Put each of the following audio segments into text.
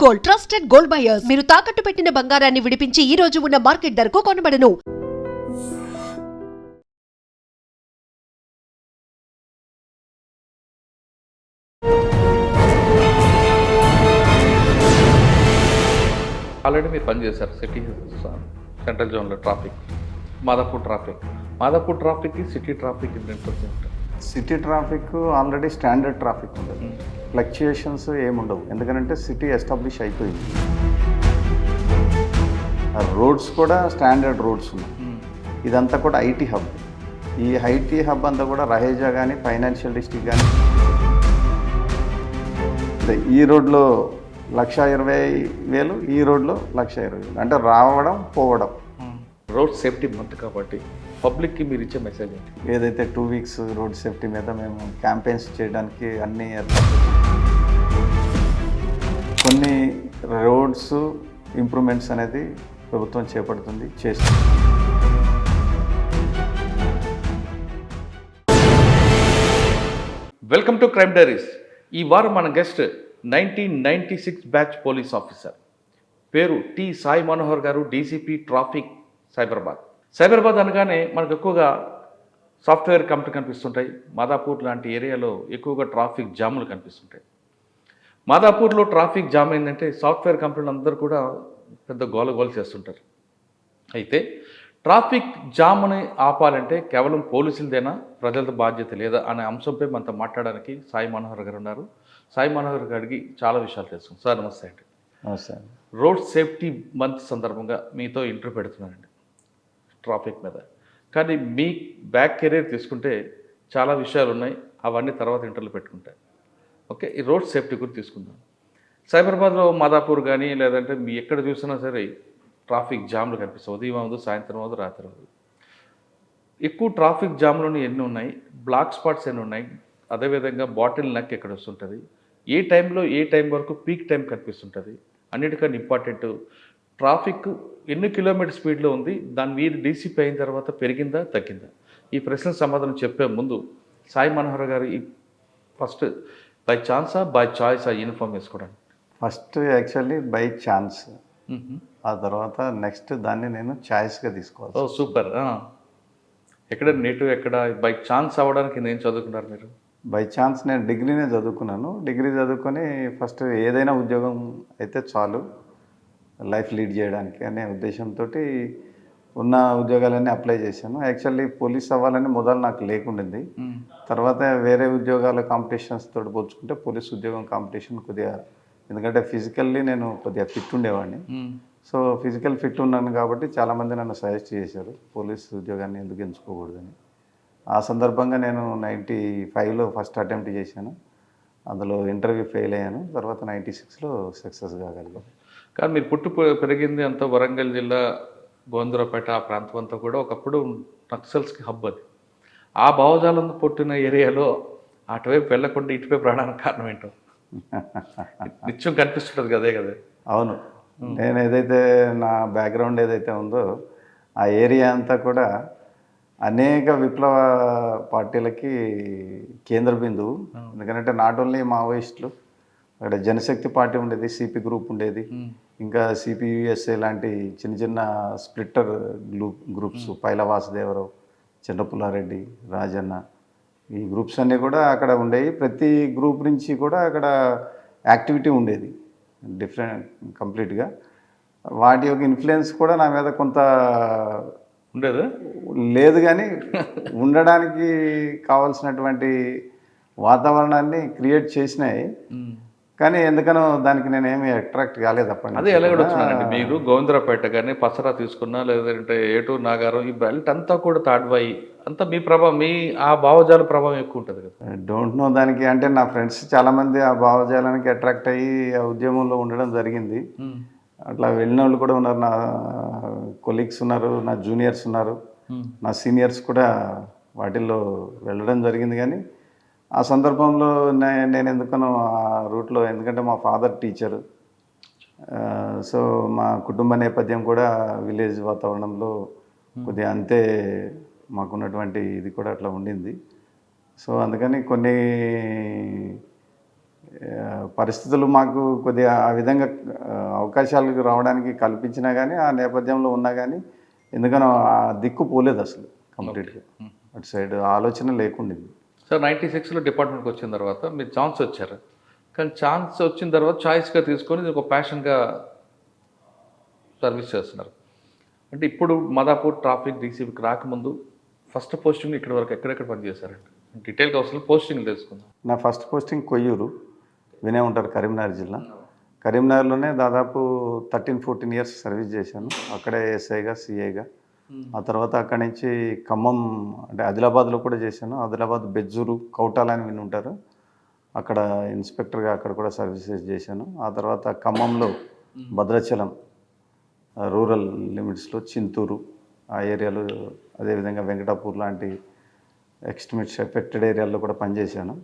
Gold, trusted gold buyers. మీరు తాకట్టు పెట్టిన బంగారాన్ని విడిపించి ఈ రోజు ఉన్న మార్కెట్ ధరకు కొనబడను. ఆల్రెడీ మీరు పనిచేశారు సిటీ సెంట్రల్ జోన్లో ట్రాఫిక్, మాదాపూర్ ట్రాఫిక్కి సిటీ ట్రాఫిక్ డిఫరెన్స్ ఉంటుంది. City traffic already standard traffic ఉంటుంది, ఫ్లక్చుయేషన్స్ ఏముండవు. ఎందుకంటే సిటీ ఎస్టాబ్లిష్ అయిపోయింది. రోడ్స్ కూడా స్టాండర్డ్ రోడ్స్ ఉన్నాయి. ఇదంతా కూడా ఐటీ హబ్. ఈ ఐటీ హబ్ అంతా కూడా రహేజా కానీ ఫైనాన్షియల్ డిస్ట్రిక్ట్ కానీ ఈ రోడ్లో 1,20,000, ఈ రోడ్లో 1,20,000. అంటే రావడం పోవడం. రోడ్ సేఫ్టీ మంత్ కాబట్టి పబ్లిక్కి మీరు ఇచ్చే మెసేజ్ ఏంటి? ఏదైతే 2 వీక్స్ రోడ్ సేఫ్టీ మీద మేము క్యాంపెయిన్స్ చేయడానికి అన్ని ఏర్పాట్లు, కొన్ని రోడ్స్ ఇంప్రూవ్మెంట్స్ అనేది ప్రభుత్వం చేపడుతుంది, చేస్తుంది. Welcome to crime diaries. ఈ వారం మన గెస్ట్ 1996 బ్యాచ్ పోలీస్ ఆఫీసర్, పేరు టి సాయి మనోహర్ గారు, డీసీపీ ట్రాఫిక్ సైబరాబాద్ అనగానే మనకు ఎక్కువగా సాఫ్ట్వేర్ కంపెనీ కనిపిస్తుంటాయి. మాదాపూర్ లాంటి ఏరియాలో ఎక్కువగా ట్రాఫిక్ జాములు కనిపిస్తుంటాయి. మాదాపూర్లో ట్రాఫిక్ జామ్ ఏంటంటే సాఫ్ట్వేర్ కంపెనీలు అందరూ కూడా పెద్ద గోల చేస్తుంటారు. అయితే ట్రాఫిక్ జామ్ని ఆపాలంటే కేవలం పోలీసులదేనా, ప్రజలతో బాధ్యత లేదా అనే అంశంపై మనతో మాట్లాడడానికి సాయి మనోహర్ గారు ఉన్నారు. సాయి మనోహర్ గారికి చాలా విషయాలు తెలుసు. సార్ నమస్తే అండి. నమస్తే. రోడ్ సేఫ్టీ మంత్ సందర్భంగా మీతో ఇంటర్వ్యూ పెడుతున్నానండి ట్రాఫిక్ మీద. కానీ మీ బ్యాక్ కెరీర్ తీసుకుంటే చాలా విషయాలు ఉన్నాయి, అవన్నీ తర్వాత ఇంటర్వ్యూలో పెట్టుకుంటాయి. ఓకే, ఈ రోడ్ సేఫ్టీ గురించి తీసుకుందాం. సైబరాబాద్లో మాదాపూర్ కానీ లేదంటే మీ ఎక్కడ చూసినా సరే ట్రాఫిక్ జామ్లు కనిపిస్తాయి. ఉదయం అవ్వదు, సాయంత్రం అవ్వదు, రాత్రి అవ్వదు. ఎక్కువ ట్రాఫిక్ జామ్లోని ఎన్ని ఉన్నాయి, బ్లాక్ స్పాట్స్ ఎన్ని ఉన్నాయి, అదేవిధంగా బాటిల్ నెక్ ఎక్కడ వస్తుంటుంది, ఏ టైంలో ఏ టైం వరకు పీక్ టైం కనిపిస్తుంటుంది, అన్నిటికన్నా ఇంపార్టెంట్ ట్రాఫిక్ ఎన్ని కిలోమీటర్ స్పీడ్లో ఉంది, దాని మీరు డీసీపీ అయిన తర్వాత పెరిగిందా తగ్గిందా? ఈ ప్రశ్నకు సమాధానం చెప్పే ముందు సాయి మనోహర్ గారు ఈ ఫస్ట్ బై ఛాన్సా బై చాయిస్ యూనిఫామ్ వేసుకోవడానికి? ఫస్ట్ యాక్చువల్లీ బై ఛాన్స్, ఆ తర్వాత నెక్స్ట్ దాన్ని నేను చాయిస్గా తీసుకోవాలి. Oh super. ఎక్కడ నేటివ్ ఎక్కడ బై ఛాన్స్ అవ్వడానికి నేను చదువుకున్నారు మీరు? బై ఛాన్స్ నేను డిగ్రీనే చదువుకున్నాను. డిగ్రీ చదువుకొని ఫస్ట్ ఏదైనా ఉద్యోగం అయితే చాలు లైఫ్ లీడ్ చేయడానికి అనే ఉద్దేశంతో ఉన్న ఉద్యోగాలన్నీ అప్లై చేశాను. యాక్చువల్లీ పోలీస్ అవ్వాలని మొదలు నాకు లేకుండింది. తర్వాత వేరే ఉద్యోగాల కాంపిటీషన్స్ తోటి పోల్చుకుంటే పోలీస్ ఉద్యోగం కాంపిటీషన్ కొద్దిగా, ఎందుకంటే ఫిజికల్లీ నేను కొద్దిగా ఫిట్ ఉండేవాడిని. సో ఫిజికల్ ఫిట్ ఉన్నాను కాబట్టి చాలామంది నన్ను సజెస్ట్ చేశారు పోలీస్ ఉద్యోగాన్ని ఎందుకు ఎంచుకోకూడదని. ఆ సందర్భంగా నేను 95లో ఫస్ట్ అటెంప్ట్ చేశాను. అందులో ఇంటర్వ్యూ ఫెయిల్ అయ్యాను. తర్వాత 96లో సక్సెస్ కాగలిగాను. కానీ మీరు పుట్టి పెరిగింది అంతా వరంగల్ జిల్లా గోందరపేట ఆ ప్రాంతం అంతా కూడా ఒకప్పుడు నక్సల్స్కి హబ్. అది ఆ భావజాలం పుట్టిన ఏరియాలో అటువైపు వెళ్ళకుండా ఇటువైపు రావడానికి కారణం ఏంటో నిత్యం కనిపిస్తుంటుంది కదే కదా? అవును, నేను ఏదైతే నా బ్యాక్గ్రౌండ్ ఏదైతే ఉందో ఆ ఏరియా అంతా కూడా అనేక విప్లవ పార్టీలకి కేంద్ర బిందువు. ఎందుకంటే నాట్ ఓన్లీ మావోయిస్టులు, అక్కడ జనశక్తి పార్టీ ఉండేది, సిపి గ్రూప్ ఉండేది, ఇంకా సిపియుఎస్ఏ లాంటి చిన్న చిన్న స్ప్లిట్టర్ గ్రూప్స్, పైల వాసుదేవరావు, చంద్రపుల్లారెడ్డి, రాజన్న, ఈ గ్రూప్స్ అన్నీ కూడా అక్కడ ఉండేవి. ప్రతి గ్రూప్ నుంచి కూడా అక్కడ యాక్టివిటీ ఉండేది డిఫరెంట్ కంప్లీట్గా. వాటి యొక్క ఇన్ఫ్లుయెన్స్ కూడా నా మీద కొంత ఉండేది లేదు, కానీ ఉండడానికి కావాల్సినటువంటి వాతావరణాన్ని క్రియేట్ చేసినాయి. కానీ ఎందుకనో దానికి నేనేమి అట్రాక్ట్ కాలేదు అప్పటి. అదే ఎలాగొచ్చున్నానండి, మీరు గోవిందరాపేట కానీ పసరా తీసుకున్నా లేదంటే ఏటూరు నాగారం, ఈ బెల్ట్ అంతా కూడా తాడ్వాయి అంతా మీ ప్రభావం, మీ ఆ భావజాల ప్రభావం ఎక్కువ ఉంటుంది కదా? డోంట్ నో దానికి. అంటే నా ఫ్రెండ్స్ చాలామంది ఆ భావజాలానికి అట్రాక్ట్ అయ్యి ఆ ఉద్యమంలో ఉండడం జరిగింది. అట్లా వెళ్ళిన వాళ్ళు కూడా ఉన్నారు, నా కొలీగ్స్ ఉన్నారు, నా జూనియర్స్ ఉన్నారు, నా సీనియర్స్ కూడా వాటిల్లో వెళ్ళడం జరిగింది. కానీ ఆ సందర్భంలో నేను ఎందుకనో ఆ రూట్లో, ఎందుకంటే మా ఫాదర్ టీచరు, సో మా కుటుంబ నేపథ్యం కూడా విలేజ్ వాతావరణంలో కొద్దిగా అంతే మాకున్నటువంటి ఇది కూడా అట్లా ఉండింది. సో అందుకని కొన్ని పరిస్థితులు మాకు కొద్దిగా ఆ విధంగా అవకాశాలు రావడానికి కల్పించినా కానీ ఆ నేపథ్యంలో ఉన్నా కానీ ఎందుకనో ఆ దిక్కు పోలేదు అసలు కంప్లీట్గా. అటు సైడ్ ఆలోచన లేకుండింది. సార్ 96లో డిపార్ట్మెంట్కి వచ్చిన తర్వాత మీరు ఛాన్స్ వచ్చారు, కానీ ఛాన్స్ వచ్చిన తర్వాత చాయిస్గా తీసుకొని ఇది ఒక ప్యాషన్గా సర్వీస్ చేస్తున్నారు. అంటే ఇప్పుడు మాదాపూర్ ట్రాఫిక్ డీసీపీకి రాకముందు ఫస్ట్ పోస్టింగ్ ఇక్కడ వరకు ఎక్కడెక్కడ పనిచేశారండి? డీటెయిల్గా అవసరం పోస్టింగ్ తెలుసుకుందాం. నా ఫస్ట్ పోస్టింగ్ కొయ్యూరు, వినే ఉంటారు, కరీంనగర్ జిల్లా. కరీంనగర్లోనే దాదాపు 13-14 ఇయర్స్ సర్వీస్ చేశాను. అక్కడే ఎస్ఐగా, సిఐగా. ఆ తర్వాత అక్కడి నుంచి ఖమ్మం అంటే ఆదిలాబాద్లో కూడా చేశాను. ఆదిలాబాద్ బెజ్జూరు, కౌటాల అని విని ఉంటారు, అక్కడ ఇన్స్పెక్టర్గా అక్కడ కూడా సర్వీసెస్ చేశాను. ఆ తర్వాత ఖమ్మంలో భద్రాచలం రూరల్ లిమిట్స్లో చింతూరు ఆ ఏరియాలో, అదేవిధంగా వెంకటాపూర్ లాంటి ఎక్స్ట్రీమిస్ట్ ఎఫెక్టెడ్ ఏరియాల్లో కూడా పనిచేశాను.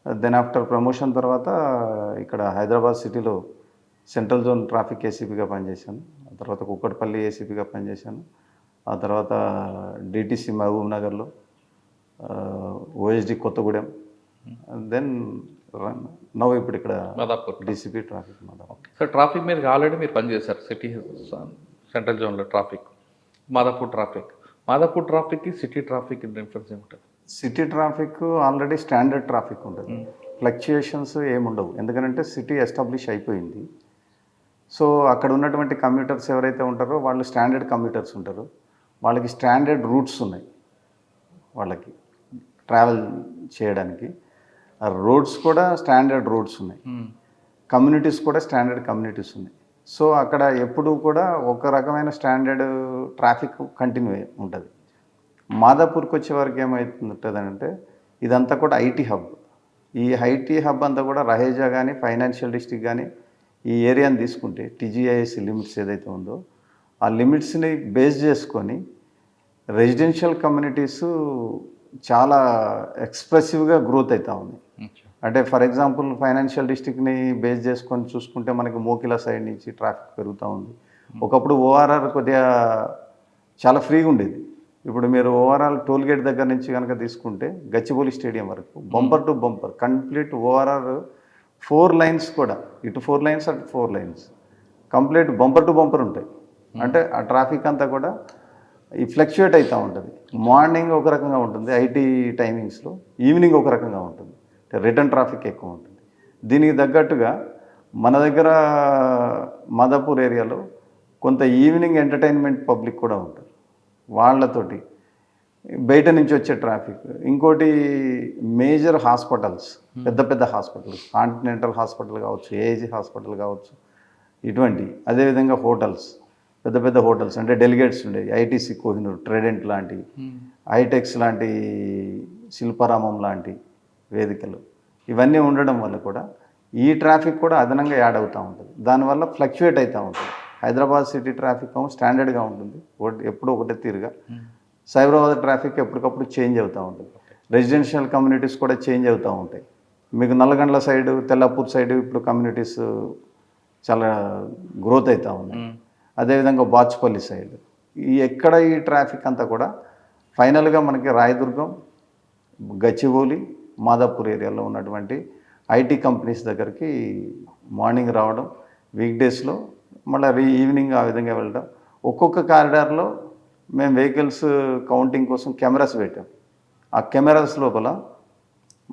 దెన్ ఆఫ్టర్ ప్రమోషన్ తర్వాత ఇక్కడ హైదరాబాద్ సిటీలో సెంట్రల్ జోన్ ట్రాఫిక్ ఏసీపీగా పనిచేశాను. ఆ తర్వాత కుక్కట్పల్లి ఏసీపీగా పనిచేశాను. ఆ తర్వాత డిటీసీ మహబూబ్ నగర్లో, ఓఎస్డి కొత్తగూడెం, దెన్ నవ్వు ఇప్పుడు ఇక్కడ Madhapur DCP traffic Madhapur. Sir traffic మీద ఆల్రెడీ మీరు పనిచేశారు, సిటీ సెంట్రల్ జోన్లో ట్రాఫిక్, మాదాపూర్ ట్రాఫిక్. మాదాపూర్ ట్రాఫిక్కి సిటీ ట్రాఫిక్ డిఫరెన్స్ ఏముంటుంది? City traffic already standard traffic ఉంటుంది, ఫ్లక్చుయేషన్స్ ఏముండవు. ఎందుకంటే సిటీ ఎస్టాబ్లిష్ అయిపోయింది. సో అక్కడ ఉన్నటువంటి కమ్యూటర్స్ ఎవరైతే ఉంటారో వాళ్ళు స్టాండర్డ్ కమ్యూటర్స్ ఉంటారు, వాళ్ళకి స్టాండర్డ్ రూట్స్ ఉన్నాయి, వాళ్ళకి ట్రావెల్ చేయడానికి. ఆ రోడ్స్ కూడా స్టాండర్డ్ రోడ్స్ ఉన్నాయి, కమ్యూనిటీస్ కూడా స్టాండర్డ్ కమ్యూనిటీస్ ఉన్నాయి. సో అక్కడ ఎప్పుడూ కూడా ఒక రకమైన స్టాండర్డ్ ట్రాఫిక్ కంటిన్యూ ఉంటుంది. మాదాపూర్కి వచ్చే వరకు ఏమవుతుందంటే ఇదంతా కూడా ఐటీ హబ్. ఈ ఐటీ హబ్ అంతా కూడా రహేజా కానీ, ఫైనాన్షియల్ డిస్ట్రిక్ట్ కానీ, ఈ ఏరియాని తీసుకుంటే టీజీఐఎస్ లిమిట్స్ ఏదైతే ఉందో ఆ లిమిట్స్ని బేస్ చేసుకొని రెసిడెన్షియల్ కమ్యూనిటీస్ చాలా ఎక్స్ప్రెసివ్గా గ్రోత్ అవుతూ ఉంది. అంటే ఫర్ ఎగ్జాంపుల్ ఫైనాన్షియల్ డిస్ట్రిక్ట్ని బేస్ చేసుకొని చూసుకుంటే మనకి మోకిలా సైడ్ నుంచి ట్రాఫిక్ పెరుగుతూ ఉంది. ఒకప్పుడు ఓఆర్ఆర్ కొద్దిగా చాలా ఫ్రీగా ఉండేది. ఇప్పుడు మీరు ఓవరాల్ టోల్ గేట్ దగ్గర నుంచి కనుక తీసుకుంటే గచ్చిబౌలి స్టేడియం వరకు bumper to bumper complete ORR 4 lines కూడా, ఇటు 4 లైన్స్ అటు 4 lines complete bumper to bumper ఉంటాయి. అంటే ఆ ట్రాఫిక్ అంతా కూడా ఈ ఫ్లక్చుయేట్ అవుతూ ఉంటుంది. మార్నింగ్ ఒక రకంగా ఉంటుంది ఐటీ టైమింగ్స్లో, ఈవినింగ్ ఒక రకంగా ఉంటుంది, రిటర్న్ ట్రాఫిక్ ఎక్కువ ఉంటుంది. దీనికి తగ్గట్టుగా మన దగ్గర మాదాపూర్ ఏరియాలో కొంత ఈవినింగ్ ఎంటర్టైన్మెంట్ పబ్లిక్ కూడా ఉంటారు, వాళ్ళతోటి బయట నుంచి వచ్చే ట్రాఫిక్. ఇంకోటి మేజర్ హాస్పిటల్స్, పెద్ద పెద్ద హాస్పిటల్స్, కాంటినెంటల్ హాస్పిటల్ కావచ్చు, ఏజీ హాస్పిటల్ కావచ్చు, ఇటువంటి. అదేవిధంగా హోటల్స్, పెద్ద పెద్ద హోటల్స్ అంటే డెలిగేట్స్ ఉండేవి, ఐటీసీ కోహినూర్, ట్రెడెంట్ లాంటి, ఐటెక్స్ లాంటి, శిల్పారామం లాంటి వేదికలు, ఇవన్నీ ఉండడం వల్ల కూడా ఈ ట్రాఫిక్ కూడా అదనంగా యాడ్ అవుతూ ఉంటుంది. దానివల్ల ఫ్లక్చుయేట్ అవుతూ ఉంటుంది. హైదరాబాద్ సిటీ ట్రాఫిక్ స్టాండర్డ్గా ఉంటుంది, ఎప్పుడు ఒకటే తీరుగా. సైబరాబాద్ ట్రాఫిక్ ఎప్పటికప్పుడు చేంజ్ అవుతూ ఉంటుంది. రెసిడెన్షియల్ కమ్యూనిటీస్ కూడా చేంజ్ అవుతూ ఉంటాయి. మీకు నల్లగండ్ల సైడు, తెల్లపూర్ సైడు ఇప్పుడు కమ్యూనిటీస్ చాలా గ్రోత్ అవుతూ ఉన్నాయి. అదేవిధంగా బాచుపల్లి సైడ్, ఎక్కడ ఈ ట్రాఫిక్ అంతా కూడా ఫైనల్గా మనకి రాయదుర్గం, గచ్చిబౌలి, మాదాపూర్ ఏరియాలో ఉన్నటువంటి ఐటీ కంపెనీస్ దగ్గరికి మార్నింగ్ రావడం, వీక్ డేస్లో మళ్ళీ ఈవినింగ్ ఆ విధంగా వెళ్ళడం. ఒక్కొక్క కారిడార్లో మేము వెహికల్స్ కౌంటింగ్ కోసం కెమెరాస్ పెట్టాం. ఆ కెమెరాస్ లోపల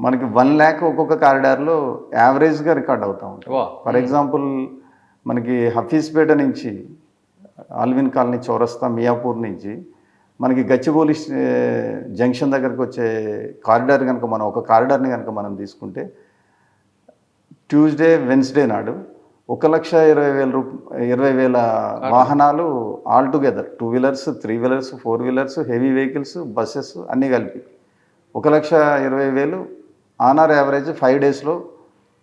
మనకి 1 lakh ఒక్కొక్క కారిడార్లో యావరేజ్గా రికార్డ్ అవుతూ ఉంటాం. ఫర్ ఎగ్జాంపుల్ మనకి హఫీజ్పేట నుంచి ఆల్విన్ కాలనీ, చౌరస్తా, మియాపూర్ నుంచి మనకి గచ్చిబౌలి జంక్షన్ దగ్గరికి వచ్చే కారిడార్ కనుక మనం ఒక కారిడార్ని కనుక మనం తీసుకుంటే ట్యూస్డే, వెన్స్డే నాడు 1,20,000 వాహనాలు all together, 2 wheelers, 3 wheelers, 4 wheelers, heavy vehicles, buses అన్నీ కలిపి 1,20,000 ఆన్ ఆర్ యావరేజ్ 5 డేస్లో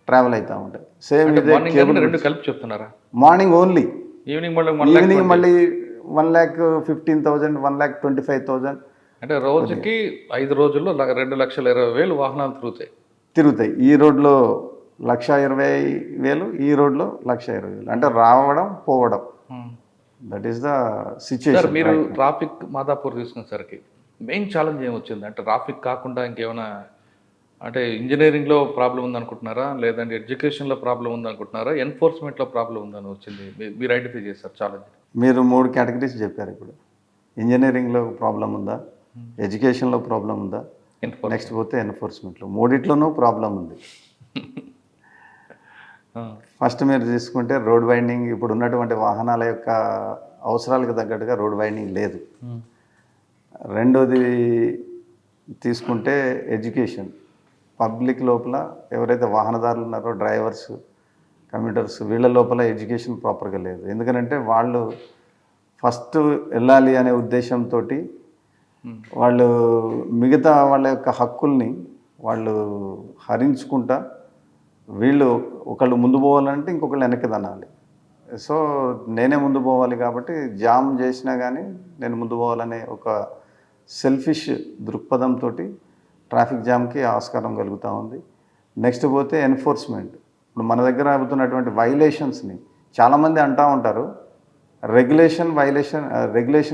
ట్రావెల్ అవుతూ ఉంటాయి. సేమ్ ఇదే రెండు కలిపి చెప్తున్నారా? మార్నింగ్ ఓన్లీ, ఈవినింగ్ మళ్ళీ 1,15,000, 1,25,000 అంటే రోజుకి 5 రోజుల్లో 2,20,000 వాహనాలు తిరుగుతాయి. ఈ రోడ్లో 1,20,000, ఈ రోడ్లో 1,20,000. అంటే రావడం పోవడం, దట్ ఈస్ ద సిచ్యుయేషన్. మీరు ట్రాఫిక్ మాదాపూర్ తీసుకునేసరికి మెయిన్ ఛాలెంజ్ ఏమొచ్చింది? అంటే ట్రాఫిక్ కాకుండా ఇంకేమైనా అంటే ఇంజనీరింగ్లో ప్రాబ్లం ఉందనుకుంటున్నారా, లేదంటే ఎడ్యుకేషన్లో ప్రాబ్లం ఉందనుకుంటున్నారా, ఎన్ఫోర్స్మెంట్లో ప్రాబ్లం ఉందని వచ్చింది? మీరు ఐడెంటిఫై చేశారు ఛాలెంజ్. మీరు 3 కేటగిరీస్ చెప్పారు ఇప్పుడు. ఇంజనీరింగ్లో ప్రాబ్లం ఉందా, ఎడ్యుకేషన్లో ప్రాబ్లం ఉందా, నెక్స్ట్ పోతే ఎన్ఫోర్స్మెంట్లో. మూడిట్లోనూ ప్రాబ్లం ఉంది. ఫస్ట్ మీరు తీసుకుంటే రోడ్ వైండింగ్, ఇప్పుడు ఉన్నటువంటి వాహనాల యొక్క అవసరాలకు తగ్గట్టుగా రోడ్ వైండింగ్ లేదు. రెండోది తీసుకుంటే ఎడ్యుకేషన్. పబ్లిక్ లోపల ఎవరైతే వాహనదారులు ఉన్నారో, డ్రైవర్స్, కమ్యూటర్స్, వీళ్ళ లోపల ఎడ్యుకేషన్ ప్రాపర్గా లేదు. ఎందుకంటే వాళ్ళు ఫస్ట్ వెళ్ళాలి అనే ఉద్దేశంతో వాళ్ళు మిగతా వాళ్ళ యొక్క హక్కుల్ని వాళ్ళు హరించుకుంటా, వీళ్ళు ఒకళ్ళు ముందు పోవాలంటే ఇంకొకళ్ళు వెనక్కి తనాలి. సో నేనే ముందు పోవాలి కాబట్టి జామ్ చేసినా కానీ నేను ముందు పోవాలనే ఒక సెల్ఫిష్ దృక్పథంతో ట్రాఫిక్ జామ్కి ఆస్కారం కలుగుతూ ఉంది. నెక్స్ట్ పోతే ఎన్ఫోర్స్మెంట్. ఇప్పుడు మన దగ్గర అవుతున్నటువంటి వైలేషన్స్ని చాలామంది అంటూ ఉంటారు, రెగ్యులేషన్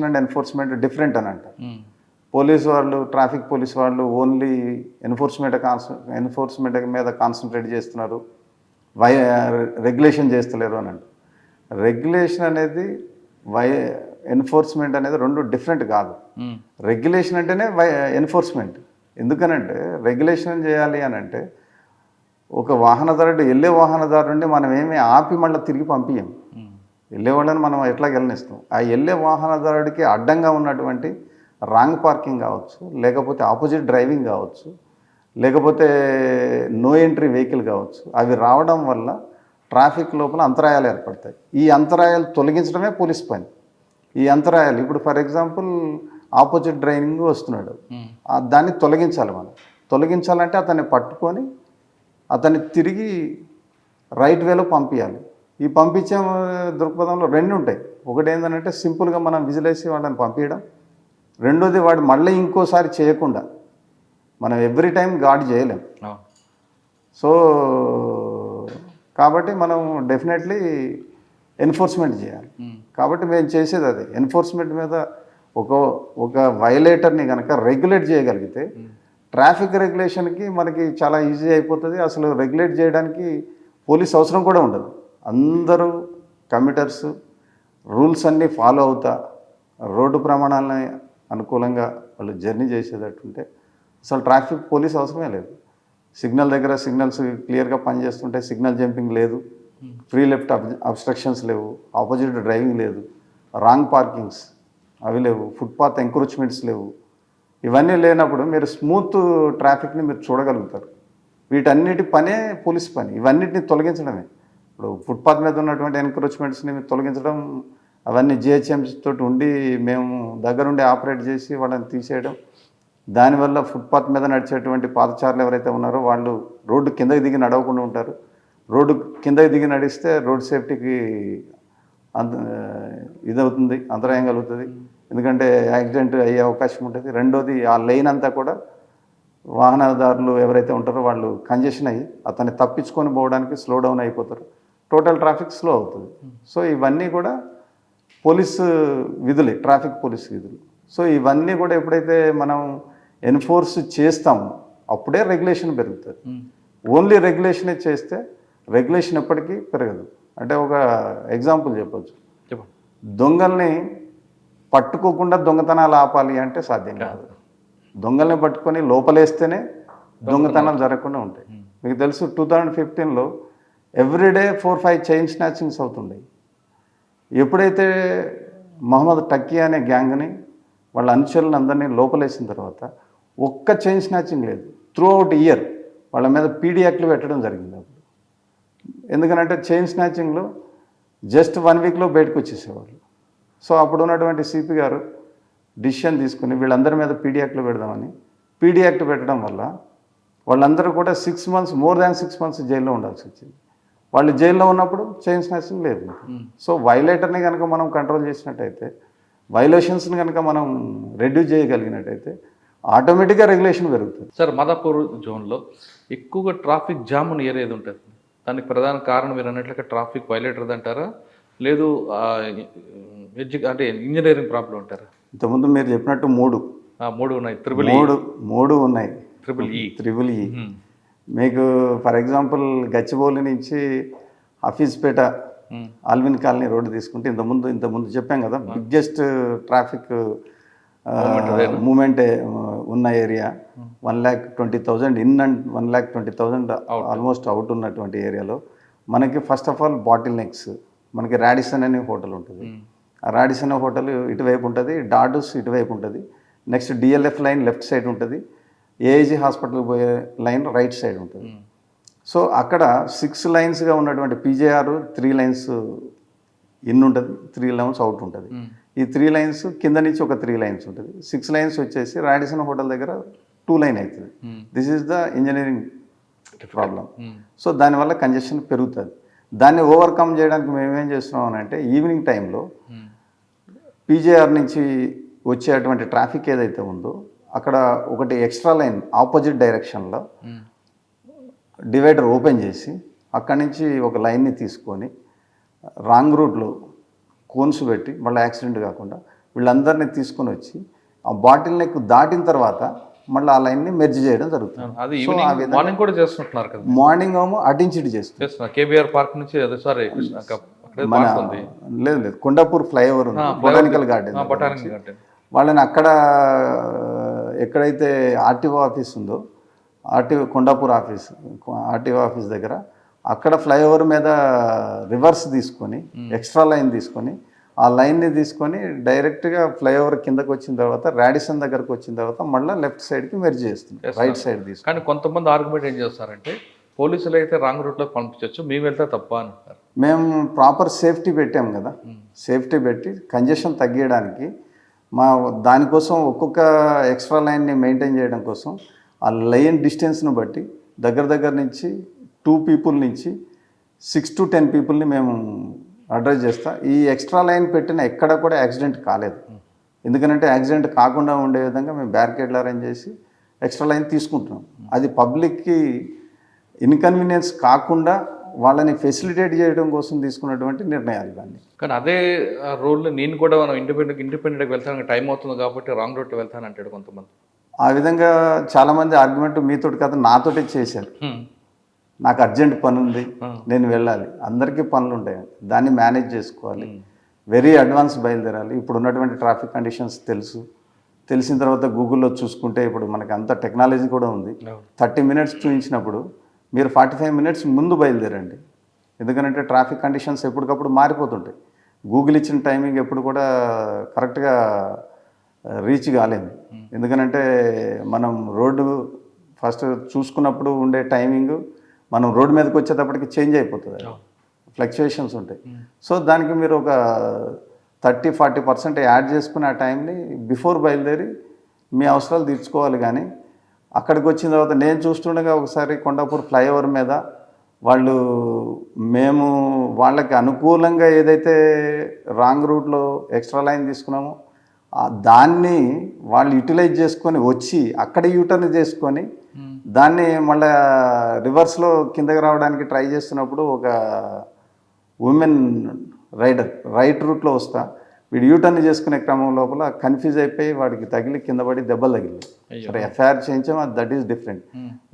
అండ్ ఎన్ఫోర్స్మెంట్ డిఫరెంట్ అని అంటారు. పోలీసు వాళ్ళు, ట్రాఫిక్ పోలీస్ వాళ్ళు ఓన్లీ ఎన్ఫోర్స్మెంట్ మీద కాన్సన్ట్రేట్ చేస్తున్నారు, రెగ్యులేషన్ చేస్తలేరు అని అంటారు. రెగ్యులేషన్ అనేది ఎన్ఫోర్స్మెంట్ అనేది రెండు డిఫరెంట్ కాదు. రెగ్యులేషన్ అంటేనే ఎన్ఫోర్స్మెంట్. ఎందుకనంటే రెగ్యులేషన్ చేయాలి అని అంటే ఒక వాహనదారుడు, వెళ్ళే వాహనదారుడిని మనం ఏమీ ఆపి మళ్ళీ తిరిగి పంపించాం. వెళ్ళే వాళ్ళని మనం ఎట్లా వెళ్ళనిస్తాం. ఆ వెళ్ళే వాహనదారుడికి అడ్డంగా ఉన్నటువంటి రాంగ్ పార్కింగ్ కావచ్చు, లేకపోతే ఆపోజిట్ డ్రైవింగ్ కావచ్చు, లేకపోతే నో ఎంట్రీ వెహికల్ కావచ్చు, అవి రావడం వల్ల ట్రాఫిక్ లోపల అంతరాయాలు ఏర్పడతాయి. ఈ అంతరాయాలు తొలగించడమే పోలీస్ పని. ఈ అంతరాయాలు ఇప్పుడు ఫర్ ఎగ్జాంపుల్ ఆపోజిట్ డ్రైవింగ్ వస్తున్నాడు, దాన్ని తొలగించాలి. మనం తొలగించాలంటే అతన్ని పట్టుకొని అతన్ని తిరిగి రైట్ వేలో పంపించాలి. ఈ పంపించే దృక్పథంలో రెండు ఉంటాయి. ఒకటి ఏంటంటే సింపుల్గా మనం విజిలేసి వాళ్ళని పంపించడం. రెండోది వాడు మళ్ళీ ఇంకోసారి చేయకుండా మనం ఎవ్రీ టైం గార్డ్ చేయలేం. సో కాబట్టి మనం డెఫినెట్లీ ఎన్ఫోర్స్మెంట్ చేయాలి. కాబట్టి మేము చేసేది అదే. ఎన్ఫోర్స్మెంట్ మీద ఒక వైలేటర్ని కనుక రెగ్యులేట్ చేయగలిగితే ట్రాఫిక్ రెగ్యులేషన్కి మనకి చాలా ఈజీ అయిపోతుంది. అసలు రెగ్యులేట్ చేయడానికి పోలీస్ అవసరం కూడా ఉండదు. అందరూ కమ్యూటర్స్ రూల్స్ అన్నీ ఫాలో అవుతా రోడ్డు ప్రమాణాలని అనుకూలంగా వాళ్ళు జర్నీ చేసేటట్టుంటే అసలు ట్రాఫిక్ పోలీస్ అవసరమే లేదు. సిగ్నల్ దగ్గర సిగ్నల్స్ క్లియర్గా పనిచేస్తుంటే సిగ్నల్ జంపింగ్ లేదు, ఫ్రీ లెఫ్ట్ అబ్స్ట్రక్షన్స్ లేవు, ఆపోజిట్ డ్రైవింగ్ లేదు, రాంగ్ పార్కింగ్స్ అవి లేవు, ఫుట్పాత్ ఎంక్రోచ్మెంట్స్ లేవు. ఇవన్నీ లేనప్పుడు మీరు స్మూత్ ట్రాఫిక్ని మీరు చూడగలుగుతారు. వీటన్నిటి పనే పోలీస్ పని. ఇవన్నిటిని తొలగించడమే. ఇప్పుడు ఫుట్పాత్ మీద ఉన్నటువంటి ఎంక్రోచ్మెంట్స్ని తొలగించడం, అవన్నీ జిహెచ్ఎంసీ తోటి ఉండి మేము దగ్గరుండి ఆపరేట్ చేసి వాళ్ళని తీసేయడం. దానివల్ల ఫుట్పాత్ మీద నడిచేటువంటి పాదచారులు ఎవరైతే ఉన్నారో వాళ్ళు రోడ్డు కిందకి దిగి నడవకుండా ఉంటారు. రోడ్డు కిందకి దిగి నడిస్తే రోడ్ సేఫ్టీకి ఇదవుతుంది, అంతరాయం కలుగుతుంది. ఎందుకంటే యాక్సిడెంట్ అయ్యే అవకాశం ఉంటుంది. రెండోది ఆ లైన్ అంతా కూడా వాహనదారులు ఎవరైతే ఉంటారో వాళ్ళు కంజెషన్ అయ్యి అతన్ని తప్పించుకొని పోవడానికి స్లో డౌన్ అయిపోతారు. టోటల్ ట్రాఫిక్ స్లో అవుతుంది. సో ఇవన్నీ కూడా పోలీసు విధులే, ట్రాఫిక్ పోలీసు విధులు. సో ఇవన్నీ కూడా ఎప్పుడైతే మనం ఎన్ఫోర్స్ చేస్తామో అప్పుడే రెగ్యులేషన్ పెరుగుతుంది. ఓన్లీ రెగ్యులేషనే చేస్తే రెగ్యులేషన్ ఎప్పటికీ పెరగదు. అంటే ఒక ఎగ్జాంపుల్ చెప్పచ్చు. దొంగల్ని పట్టుకోకుండా దొంగతనాలు ఆపాలి అంటే సాధ్యం కాదు. దొంగల్ని పట్టుకొని లోపలేస్తేనే దొంగతనాలు జరగకుండా ఉంటాయి. మీకు తెలుసు 2015లో ఎవ్రీడే 4-5 చైన్ స్నాచింగ్స్ అవుతుండే. ఎప్పుడైతే మహమ్మద్ టక్కీ అనే గ్యాంగ్ని వాళ్ళ అనుచరులను అందరినీ లోపలేసిన తర్వాత ఒక్క చైన్ స్నాచింగ్ లేదు. త్రూ అవుట్ ఇయర్ వాళ్ళ మీద పీడీ యాక్ట్లు పెట్టడం జరిగింది. అప్పుడు ఎందుకనంటే చైన్ స్నాచింగ్లో జస్ట్ 1 వీక్లో బయటకు వచ్చేసేవాళ్ళు. సో అప్పుడు ఉన్నటువంటి సిపి గారు డిసిషన్ తీసుకుని వీళ్ళందరి మీద పీడీ యాక్ట్లు పెడదామని పీడీ యాక్ట్ పెట్టడం వల్ల వాళ్ళందరూ కూడా 6 months, మోర్ దాన్ 6 months జైల్లో ఉండాల్సి వచ్చింది. వాళ్ళు జైల్లో ఉన్నప్పుడు చైన్ స్నాచింగ్ లేదు. సో వైలేటర్ని కనుక మనం కంట్రోల్ చేసినట్టయితే, వైలేషన్స్ని కనుక మనం రెడ్యూస్ చేయగలిగినట్టయితే ఆటోమేటిక్గా రెగ్యులేషన్ పెరుగుతుంది. సార్, మాదాపూర్ జోన్లో ఎక్కువగా ట్రాఫిక్ జామ్ ఉన్న ఏరియా ఏది ఉంటుంది? దానికి ప్రధాన కారణం మీరు అన్నట్లుగా ట్రాఫిక్ వైలేటర్ అంటారా, లేదు అంటే ఇంజనీరింగ్ ప్రాబ్లం అంటారా? ఇంతకుముందు మీరు చెప్పినట్టు మూడు ఉన్నాయి. మూడు ఉన్నాయి. Triple E. మీకు ఫర్ ఎగ్జాంపుల్ గచ్చిబౌలి నుంచి హఫీజ్పేట ఆల్విన్ కాలనీ రోడ్డు తీసుకుంటే ఇంతకుముందు చెప్పాం కదా, బిగ్గెస్ట్ ట్రాఫిక్ మూమెంట్ ఉన్న area. 1,20,000 in and 1,20,000 almost out ఉన్నటువంటి ఏరియాలో మనకి first of all bottle necks, మనకి రాడిసన్ అనే హోటల్ ఉంటుంది. ఆ రాడిసన్ హోటల్ ఇటువైపు ఉంటుంది, డాడూస్ ఇటువైపు ఉంటుంది. Next DLF line left side ఉంటుంది, ఏఐజీ హాస్పిటల్ పోయే లైన్ రైట్ సైడ్ ఉంటుంది. సో అక్కడ 6 లైన్స్గా ఉన్నటువంటి పీజేఆర్ 3 లైన్స్ ఇన్ ఉంటుంది, 3 లైన్స్ అవుట్ ఉంటుంది. ఈ 3 లైన్స్ కింద నుంచి ఒక 3 లైన్స్ ఉంటుంది. 6 లైన్స్ వచ్చేసి రాడిసన్ హోటల్ దగ్గర 2 లైన్ అవుతుంది. This is the engineering problem. So దానివల్ల కంజెషన్ పెరుగుతుంది. దాన్ని ఓవర్కమ్ చేయడానికి మేమేం చేస్తున్నాం అని అంటే, ఈవినింగ్ టైంలో పీజేఆర్ నుంచి వచ్చేటువంటి ట్రాఫిక్ ఏదైతే ఉందో అక్కడ ఒకటి ఎక్స్ట్రా లైన్ ఆపోజిట్ డైరెక్షన్లో డివైడర్ ఓపెన్ చేసి అక్కడి నుంచి ఒక లైన్ని తీసుకొని రాంగ్ రూట్లో కోన్స్ పెట్టి మళ్ళీ యాక్సిడెంట్ కాకుండా వీళ్ళందరినీ తీసుకొని వచ్చి ఆ బాటిల్ నెక్ దాటిన తర్వాత మళ్ళీ ఆ లైన్ని మెర్జ్ చేయడం జరుగుతుంది. అది మార్నింగ్ కూడా చేస్తుంటున్నారు కదా. మార్నింగ్ ఏమో అటించిటి చేస్తున్నారు. కేబీఆర్ పార్క్ నుంచి లేదు కొండాపూర్ ఫ్లైఓవర్ ఉంది, బొటానికల్ గార్డెన్. వాళ్ళని అక్కడ ఎక్కడైతే ఆర్టీఓ ఆఫీస్ ఉందో, కొండాపూర్ ఆర్టీఓ ఆఫీస్ దగ్గర అక్కడ ఫ్లైఓవర్ మీద రివర్స్ తీసుకొని ఎక్స్ట్రా లైన్ తీసుకొని ఆ లైన్ని తీసుకొని డైరెక్ట్గా ఫ్లైఓవర్ కిందకు వచ్చిన తర్వాత రాడిసన్ దగ్గరకు వచ్చిన తర్వాత మళ్ళీ లెఫ్ట్ సైడ్కి మెర్జ్ చేస్తుంది, రైట్ సైడ్ తీసుకొని. కానీ కొంతమంది ఆర్గ్యుమెంట్ ఏం చేస్తారంటే, పోలీసులు అయితే రాంగ్ రూట్లో పంపించవచ్చు, మేము వెళ్తే తప్ప అంటారు. మేము ప్రాపర్ సేఫ్టీ పెట్టాం కదా, సేఫ్టీ పెట్టి కంజెషన్ తగ్గించడానికి దానికోసం ఒక్కొక్క ఎక్స్ట్రా లైన్ని మెయింటైన్ చేయడం కోసం ఆ లైన్ డిస్టెన్స్ను బట్టి దగ్గర నుంచి 2 people నుంచి 6 to 10 peopleని మేము అడ్రస్ చేస్తాం. ఈ ఎక్స్ట్రా లైన్ పెట్టిన ఎక్కడ కూడా యాక్సిడెంట్ కాలేదు. ఎందుకంటే యాక్సిడెంట్ కాకుండా ఉండే విధంగా మేము బ్యారికేడ్లు అరేంజ్ చేసి ఎక్స్ట్రా లైన్ తీసుకుంటున్నాం. అది పబ్లిక్కి ఇన్కన్వీనియన్స్ కాకుండా వాళ్ళని ఫెసిలిటేట్ చేయడం కోసం తీసుకున్నటువంటి నిర్ణయాలు ఇవన్నీ. కానీ అదే రోడ్లో నేను కూడా మనం ఇండిపెండెంట్గా వెళ్తాను, టైం అవుతుంది కాబట్టి రాంగ్ రూట్లో వెళ్తాను అంటాడు కొంతమంది. ఆ విధంగా చాలామంది ఆర్గ్యుమెంట్ మీతోటి కాదు నాతోటే చేశారు. నాకు అర్జెంట్ పని ఉంది, నేను వెళ్ళాలి. అందరికీ పనులు ఉంటాయి, దాన్ని మేనేజ్ చేసుకోవాలి. వెరీ అడ్వాన్స్ బయలుదేరాలి. ఇప్పుడు ఉన్నటువంటి ట్రాఫిక్ కండిషన్స్ తెలిసిన తర్వాత గూగుల్లో చూసుకుంటే ఇప్పుడు మనకి అంత టెక్నాలజీ కూడా ఉంది. 30 minutes చూపించినప్పుడు మీరు 45 minutes ముందు బయలుదేరండి. ఎందుకంటే ట్రాఫిక్ కండిషన్స్ ఎప్పటికప్పుడు మారిపోతుంటాయి. గూగుల్ ఇచ్చిన టైమింగ్ ఎప్పుడు కూడా కరెక్ట్గా రీచ్ కాలేము. ఎందుకంటే మనం రోడ్డు ఫస్ట్ చూసుకున్నప్పుడు ఉండే టైమింగ్ మనం రోడ్డు మీదకి వచ్చేటప్పటికి చేంజ్ అయిపోతుంది, ఫ్లక్చుయేషన్స్ ఉంటాయి. సో దానికి మీరు ఒక 30-40% యాడ్ చేసుకుని ఆ టైంని బిఫోర్ బయలుదేరి మీ అవసరాలు తీర్చుకోవాలి. కానీ అక్కడికి వచ్చిన తర్వాత నేను చూస్తుండగా ఒకసారి కొండాపూర్ ఫ్లైఓవర్ మీద మేము వాళ్ళకి అనుకూలంగా ఏదైతే రాంగ్ రూట్లో ఎక్స్ట్రా లైన్ తీసుకున్నామో దాన్ని వాళ్ళు యూటిలైజ్ చేసుకొని వచ్చి అక్కడ యూటర్న్ చేసుకొని దాన్ని మళ్ళీ రివర్స్లో కిందకి రావడానికి ట్రై చేస్తున్నప్పుడు ఒక ఉమెన్ రైడర్ రైట్ రూట్లో వస్తా వీడు యూటర్న్ చేసుకునే క్రమం లోపల కన్ఫ్యూజ్ అయిపోయి వాడికి తగిలి కింద పడి దెబ్బలు తగిలి. సరే ఎఫ్ఐఆర్ చేయించాం, దట్ ఈస్ డిఫరెంట్.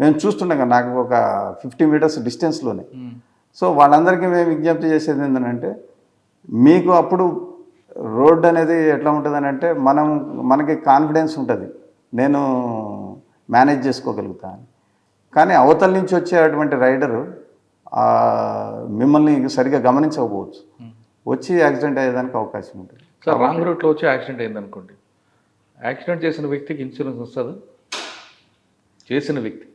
మేము చూస్తుండగా నాకు ఒక 50 meters డిస్టెన్స్లోనే. సో వాళ్ళందరికీ మేము విజ్ఞప్తి చేసేది ఏంటంటే, మీకు అప్పుడు రోడ్ అనేది ఎట్లా ఉంటుంది అని అంటే మనకి కాన్ఫిడెన్స్ ఉంటుంది, నేను మేనేజ్ చేసుకోగలుగుతాను. కానీ అవతల నుంచి వచ్చేటువంటి రైడరు మిమ్మల్ని సరిగా గమనించకపోవచ్చు, వచ్చి యాక్సిడెంట్ అయ్యేదానికి అవకాశం ఉంటుంది. సార్ రాంగ్ రూట్లో వచ్చి యాక్సిడెంట్ అయిందనుకోండి, యాక్సిడెంట్ చేసిన వ్యక్తికి ఇన్సూరెన్స్ వస్తుంది? చేసిన వ్యక్తి,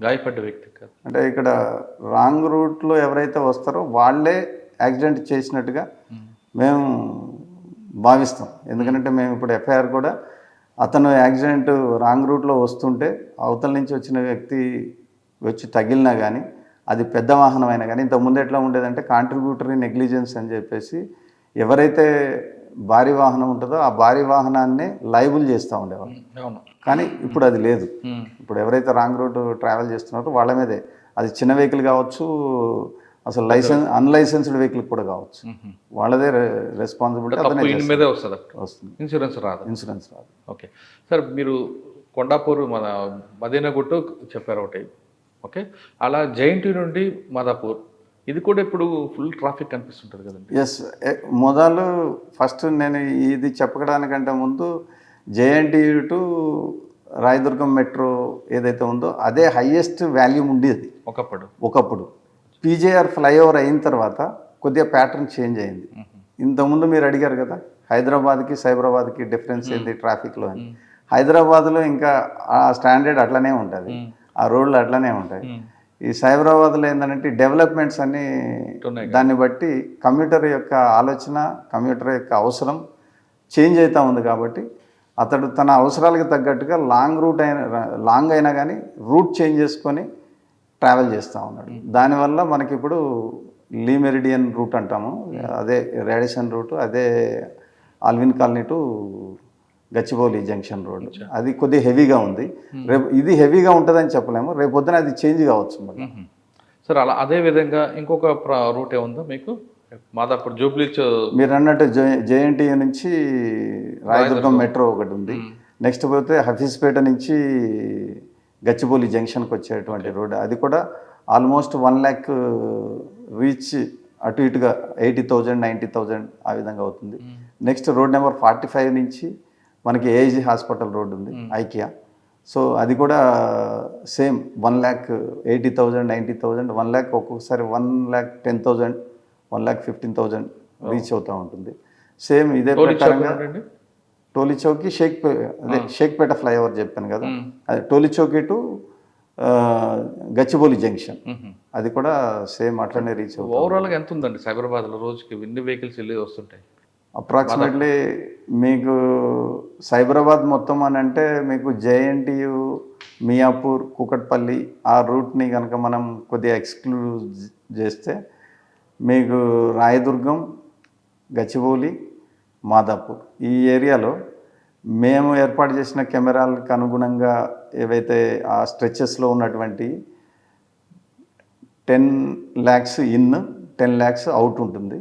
గాయపడ్డ వ్యక్తి కాదు. అంటే ఇక్కడ రాంగ్ రూట్లో ఎవరైతే వస్తారో వాళ్ళే యాక్సిడెంట్ చేసినట్టుగా మేము భావిస్తాం. ఎందుకంటే మేము ఇప్పుడు ఎఫ్ఐఆర్ కూడా అతను యాక్సిడెంట్ రాంగ్ రూట్లో వస్తుంటే అవతల నుంచి వచ్చిన వ్యక్తి వచ్చి తగిలినా కానీ అది పెద్ద వాహనం అయినా కానీ, ఇంతకుముందు ఎట్లా ఉండేదంటే కాంట్రిబ్యూటరీ నెగ్లిజెన్స్ అని చెప్పేసి ఎవరైతే భారీ వాహనం ఉంటుందో ఆ భారీ వాహనాన్ని లైబుల్ చేస్తూ ఉండేవాళ్ళు. కానీ ఇప్పుడు అది లేదు. ఇప్పుడు ఎవరైతే రాంగ్ రూట్ ట్రావెల్ చేస్తున్నారో వాళ్ళ మీదే, అది చిన్న వెహికల్ కావచ్చు, అసలు అన్లైసెన్స్డ్ వెహికల్ కూడా కావచ్చు, వాళ్ళదే రెస్పాన్సిబిలిటీ వస్తుంది. ఇన్సూరెన్స్ రాదు. ఇన్సూరెన్స్ రాదు. ఓకే సార్, మీరు కొండాపూర్ మన మదీనాగుట్టు చెప్పారు ఒకటి. ఓకే, అలా జేఎన్టీ నుండి మాదాపూర్ ఇది కూడా ఇప్పుడు ఫుల్ ట్రాఫిక్ కనిపిస్తుంటుంది కదండి. ఎస్, మొదలు ఫస్ట్ నేను ఇది చెప్పడానికంటే ముందు జేఎన్టీయు టు రాయదుర్గం మెట్రో ఏదైతే ఉందో అదే హైయెస్ట్ వాల్యూమ్ ఉండేది ఒకప్పుడు. పీజేఆర్ ఫ్లైఓవర్ అయిన తర్వాత కొద్దిగా ప్యాటర్న్ చేంజ్ అయింది. ఇంతకుముందు మీరు అడిగారు కదా హైదరాబాద్కి సైబరాబాద్కి డిఫరెన్స్ ఏంటి ట్రాఫిక్లో అని. హైదరాబాద్లో ఇంకా ఆ స్టాండర్డ్ అట్లనే ఉంటుంది, ఆ రోడ్లు అట్లనే ఉంటాయి. ఈ సైబరాబాద్లో ఏంటంటే డెవలప్మెంట్స్ అన్నీ దాన్ని బట్టి కమ్యూటర్ యొక్క ఆలోచన, కమ్యూటర్ యొక్క అవసరం చేంజ్ అవుతూ ఉంది. కాబట్టి అతడు తన అవసరాలకు తగ్గట్టుగా లాంగ్ అయినా కానీ రూట్ చేంజ్ చేసుకొని ట్రావెల్ చేస్తూ ఉన్నాడు. దానివల్ల మనకి ఇప్పుడు లీ మెరిడియన్ రూట్ అంటాము, అదే రేడిసన్ రూట్, అదే Alwyn colony to Gachibowli junction road, అది కొద్దిగా హెవీగా ఉంది. రేపు ఇది హెవీగా ఉంటుందని చెప్పలేము, రేపు పొద్దున అది చేంజ్ కావచ్చు మరి. సార్ అలా అదే విధంగా ఇంకొక రూట్ ఏముందో మీకు మాదాపూర్ జూబ్లీచ్ మీరు అన్నట్టు జేఎన్టీయూ నుంచి రాయదుర్గం మెట్రో ఒకటి ఉంది. నెక్స్ట్ పోతే హఫీజ్పేట నుంచి గచ్చిబౌలి జంక్షన్కి వచ్చేటువంటి రోడ్, అది కూడా ఆల్మోస్ట్ 1 lakh రీచ్ అటు ఇటుగా 80,000 90,000 ఆ విధంగా అవుతుంది. నెక్స్ట్ రోడ్ నెంబర్ 45 నుంచి మనకి ఏఐజీ హాస్పిటల్ రోడ్ ఉంది ఐకియా. సో అది కూడా సేమ్ 1,80,000 90,000 1 lakh, ఒక్కొక్కసారి 1,10,000 1,15,000 రీచ్ అవుతూ ఉంటుంది. సేమ్ ఇదే ప్రకారంగా టోలీ చౌకీ షేక్పేట ఫ్లైఓవర్ చెప్పాను కదా, అదే టోలీ చౌకీ టు గచ్చిబౌలి జంక్షన్, అది కూడా సేమ్ అట్లనే రీచ్ అవుతుంది. ఓవరాల్గా ఎంత ఉందండి సైబరాబాద్లో రోజుకి ఎన్ని వెహికల్స్ వెళ్ళి వస్తుంటాయి? అప్రాక్సిమేట్లీ మీకు సైబరాబాద్ మొత్తం అని అంటే మీకు జేఎన్టీయు, మియాపూర్, కూకట్పల్లి ఆ రూట్ని కనుక మనం కొద్దిగా ఎక్స్క్లూడ్ చేస్తే మీకు రాయదుర్గం, గచ్చిబౌలి, మాదాపూర్ ఈ ఏరియాలో మేము ఏర్పాటు చేసిన కెమెరాలకు అనుగుణంగా ఏవైతే ఆ స్ట్రెచెస్లో ఉన్నటువంటి 10 lakhs ఇన్ 10 lakhs అవుట్ ఉంటుంది.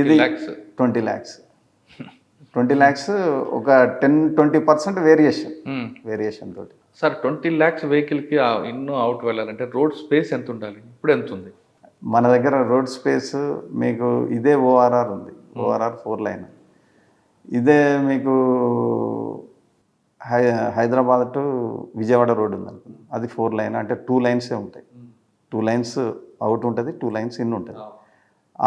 ఇది 20 lakhs ఒక 10-20% వేరియేషన్ తోటి. సార్ 20 lakhs వెహికల్కి ఇన్ అవుట్ వెళ్ళాలంటే రోడ్ స్పేస్ ఎంత ఉండాలి? ఇప్పుడు ఎంత ఉంది మన దగ్గర రోడ్ స్పేస్? మీకు ఇదే ఓఆర్ఆర్ ఉంది, ఓఆర్ఆర్ 4 lane. ఇదే మీకు హైదరాబాద్ టు విజయవాడ రోడ్ ఉంది అనుకుంది, అది 4 lane, అంటే 2 lanes ఉంటాయి. 2 lanes అవుట్ ఉంటుంది, 2 lanes ఇన్ ఉంటుంది.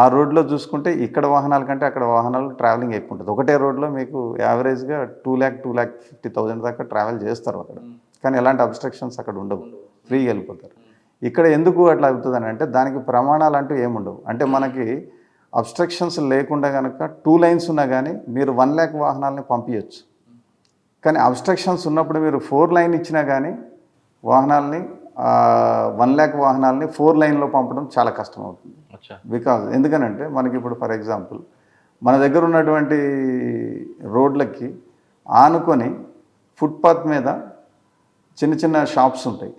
ఆ రోడ్లో చూసుకుంటే ఇక్కడ వాహనాల కంటే అక్కడ వాహనాలు ట్రావెలింగ్ ఎక్కువ ఉంటుంది. ఒకటే రోడ్లో మీకు యావరేజ్గా 2,50,000 దాకా ట్రావెల్ చేస్తారు అక్కడ, కానీ ఎలాంటి అబ్స్ట్రక్షన్స్ అక్కడ ఉండవు, ఫ్రీగా వెళ్ళిపోతారు. ఇక్కడ ఎందుకు అట్లా అవుతుందని అంటే దానికి ప్రమాణాలు అంటూ ఏముండవు. అంటే మనకి అబ్స్ట్రక్షన్స్ లేకుండా కనుక 2 lanes ఉన్నా కానీ మీరు 1 lakh వాహనాలని పంపించవచ్చు. కానీ అబ్స్ట్రక్షన్స్ ఉన్నప్పుడు మీరు 4 lane ఇచ్చినా కానీ వాహనాలని 1 lakh వాహనాలని 4 laneలో పంపడం చాలా కష్టం అవుతుంది. బికాజ్ ఎందుకనంటే మనకి ఇప్పుడు ఫర్ ఎగ్జాంపుల్ మన దగ్గర ఉన్నటువంటి రోడ్లకి ఆనుకొని ఫుట్పాత్ మీద చిన్న చిన్న షాప్స్ ఉంటాయి,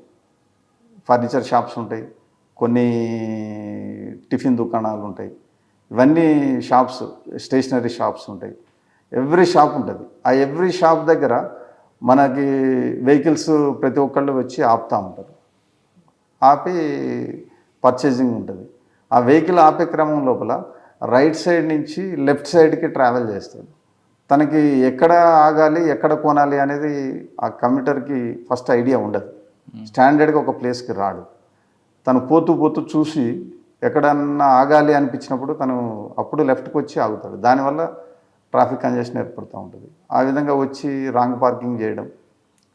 ఫర్నిచర్ షాప్స్ ఉంటాయి, కొన్ని టిఫిన్ దుకాణాలు ఉంటాయి, ఇవన్నీ షాప్స్, స్టేషనరీ షాప్స్ ఉంటాయి. ఎవ్రీ షాప్ ఉంటుంది. ఆ ఎవ్రీ షాప్ దగ్గర మనకి వెహికల్స్ ప్రతి ఒక్కళ్ళు వచ్చి ఆపుతూ ఉంటారు, ఆపి పర్చేజింగ్ ఉంటుంది. ఆ వెహికల్ ఆపే క్రమం లోపల రైట్ సైడ్ నుంచి లెఫ్ట్ సైడ్కి ట్రావెల్ చేస్తాడు. తనకి ఎక్కడ ఆగాలి, ఎక్కడ కొనాలి అనేది ఆ కమ్యూటర్కి ఫస్ట్ ఐడియా ఉండదు. స్టాండర్డ్గా ఒక ప్లేస్కి రాడు. తను పోతూ చూసి ఎక్కడన్నా ఆగాలి అనిపించినప్పుడు తను అప్పుడు లెఫ్ట్కి వచ్చి ఆగుతాడు. దానివల్ల ట్రాఫిక్ కంజెషన్ ఏర్పడుతూ ఉంటుంది. ఆ విధంగా వచ్చి రాంగ్ పార్కింగ్ చేయడం,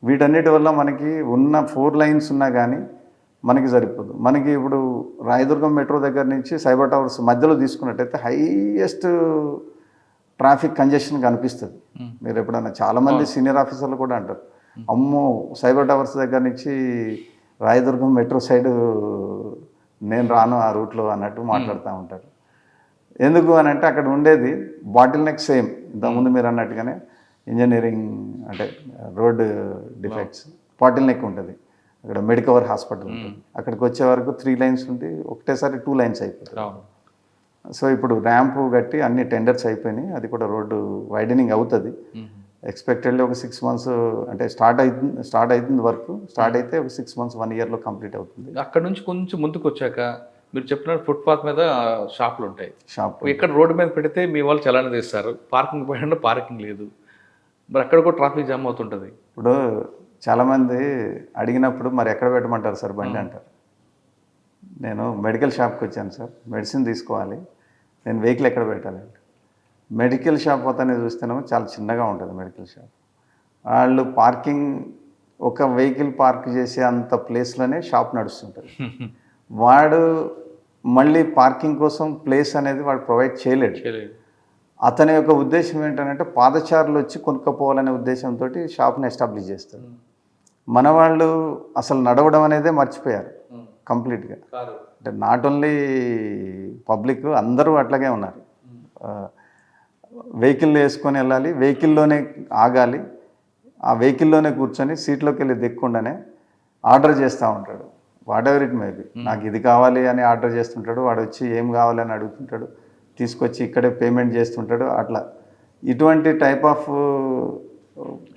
వీటన్నిటి వల్ల మనకి ఉన్న 4 lanes ఉన్నా కానీ మనకి సరిపోదు. మనకి ఇప్పుడు రాయదుర్గం మెట్రో దగ్గర నుంచి సైబర్ టవర్స్ మధ్యలో తీసుకున్నట్టయితే హైయెస్ట్ ట్రాఫిక్ కంజెషన్ కనిపిస్తుంది. మీరు ఎప్పుడన్నా చాలామంది సీనియర్ ఆఫీసర్లు కూడా అంటారు, అమ్మో సైబర్ టవర్స్ దగ్గర నుంచి రాయదుర్గం మెట్రో సైడ్ నేను రాను ఆ రూట్లో అన్నట్టు మాట్లాడుతూ ఉంటారు. ఎందుకు అని అంటే అక్కడ ఉండేది బాటిల్ నెక్ సేమ్ ఇంతకుముందు మీరు అన్నట్టుగానే ఇంజనీరింగ్ అంటే రోడ్ డిఫెక్ట్స్ బాటిల్ నెక్ ఉంటుంది. అక్కడ మెడికవర్ హాస్పిటల్ ఉంటుంది, అక్కడికి వచ్చే వరకు 3 lanes ఉంది, ఒకటేసారి 2 lanes అయిపోతుంది. సో ఇప్పుడు ర్యాంపు కట్టి అన్ని టెండర్స్ అయిపోయినాయి, అది కూడా రోడ్డు వైడనింగ్ అవుతుంది. ఎక్స్పెక్టెడ్లీ ఒక 6 మంత్స్ అంటే స్టార్ట్ అవుతుంది వర్క్. స్టార్ట్ అయితే ఒక 6 మంత్స్ 1 ఇయర్లో కంప్లీట్ అవుతుంది. అక్కడ నుంచి కొంచెం ముందుకు వచ్చాక మీరు చెప్పిన ఫుట్పాత్ మీద షాపులు ఉంటాయి. షాప్ ఇక్కడ రోడ్డు మీద పెడితే మీ వాళ్ళు చలానా తీస్తారు, పార్కింగ్ పోయినా పార్కింగ్ లేదు, మరి అక్కడ కూడా ట్రాఫిక్ జామ్ అవుతుంటుంది. ఇప్పుడు చాలామంది అడిగినప్పుడు మరి ఎక్కడ పెట్టమంటారు సార్ బండి అంటారు. నేను మెడికల్ షాప్కి వచ్చాను సార్, మెడిసిన్ తీసుకోవాలి, నేను వెహికల్ ఎక్కడ పెట్టాలి. మెడికల్ షాప్ పోతానే చూస్తేనేమో చాలా చిన్నగా ఉంటుంది మెడికల్ షాప్. వాళ్ళు పార్కింగ్ ఒక వెహికల్ పార్క్ చేసే అంత ప్లేస్లోనే షాప్ నడుస్తుంటుంది. వాడు మళ్ళీ పార్కింగ్ కోసం ప్లేస్ అనేది వాడు ప్రొవైడ్ చేయలేడు. అతని యొక్క ఉద్దేశం ఏంటంటే పాదచారులు వచ్చి కొనుక్కోపోవాలనే ఉద్దేశంతో షాప్ని ఎస్టాబ్లిష్ చేస్తారు. మన వాళ్ళు అసలు నడవడం అనేదే మర్చిపోయారు కంప్లీట్గా. అంటే నాట్ ఓన్లీ పబ్లిక్, అందరూ అట్లాగే ఉన్నారు. వెహికల్ వేసుకొని వెళ్ళాలి, వెహికల్లోనే ఆగాలి, ఆ వెహికల్లోనే కూర్చొని సీట్లోకి వెళ్ళి దిక్కుండానే ఆర్డర్ చేస్తూ ఉంటాడు. వాట్ ఎవర్ ఇట్ మేబీ, నాకు ఇది కావాలి అని ఆర్డర్ చేస్తుంటాడు. వాడు వచ్చి ఏం కావాలని అడుగుతుంటాడు, తీసుకొచ్చి ఇక్కడే పేమెంట్ చేస్తుంటాడు. అట్లా ఇటువంటి టైప్ ఆఫ్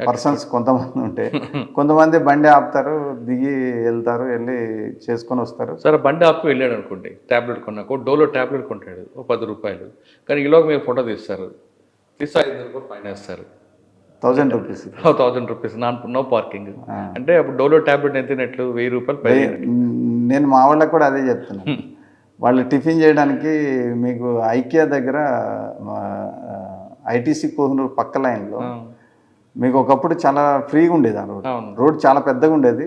పర్సన్స్ కొంతమంది ఉంటే, కొంతమంది బండి ఆపుతారు, దిగి వెళ్తారు, వెళ్ళి చేసుకొని వస్తారు. సరే బండి ఆపి వెళ్ళాడు అనుకోండి, ట్యాబ్లెట్ కొన్నాక డోలో ట్యాబ్లెట్ కొంటాడు ఓ 10 రూపాయలు, కానీ ఈలోగా మీరు ఫోటో తీస్తారు, తీస్తే 500 రూపాయలు ఫైన్ వేస్తారు. 1000 రూపీస్ 1000 రూపీస్ నో పార్కింగ్. అంటే అప్పుడు డోలో ట్యాబ్లెట్ ఎంత తినట్లు 1000 రూపాయలు పై. నేను మా వాళ్ళకి కూడా అదే చెప్తున్నాను. వాళ్ళు టిఫిన్ చేయడానికి మీకు ఐకియా దగ్గర ఐటీసీ కోహినూరు పక్క లైన్లో మీకు ఒకప్పుడు చాలా ఫ్రీగా ఉండేది. ఆ రోడ్ చాలా పెద్దగా ఉండేది.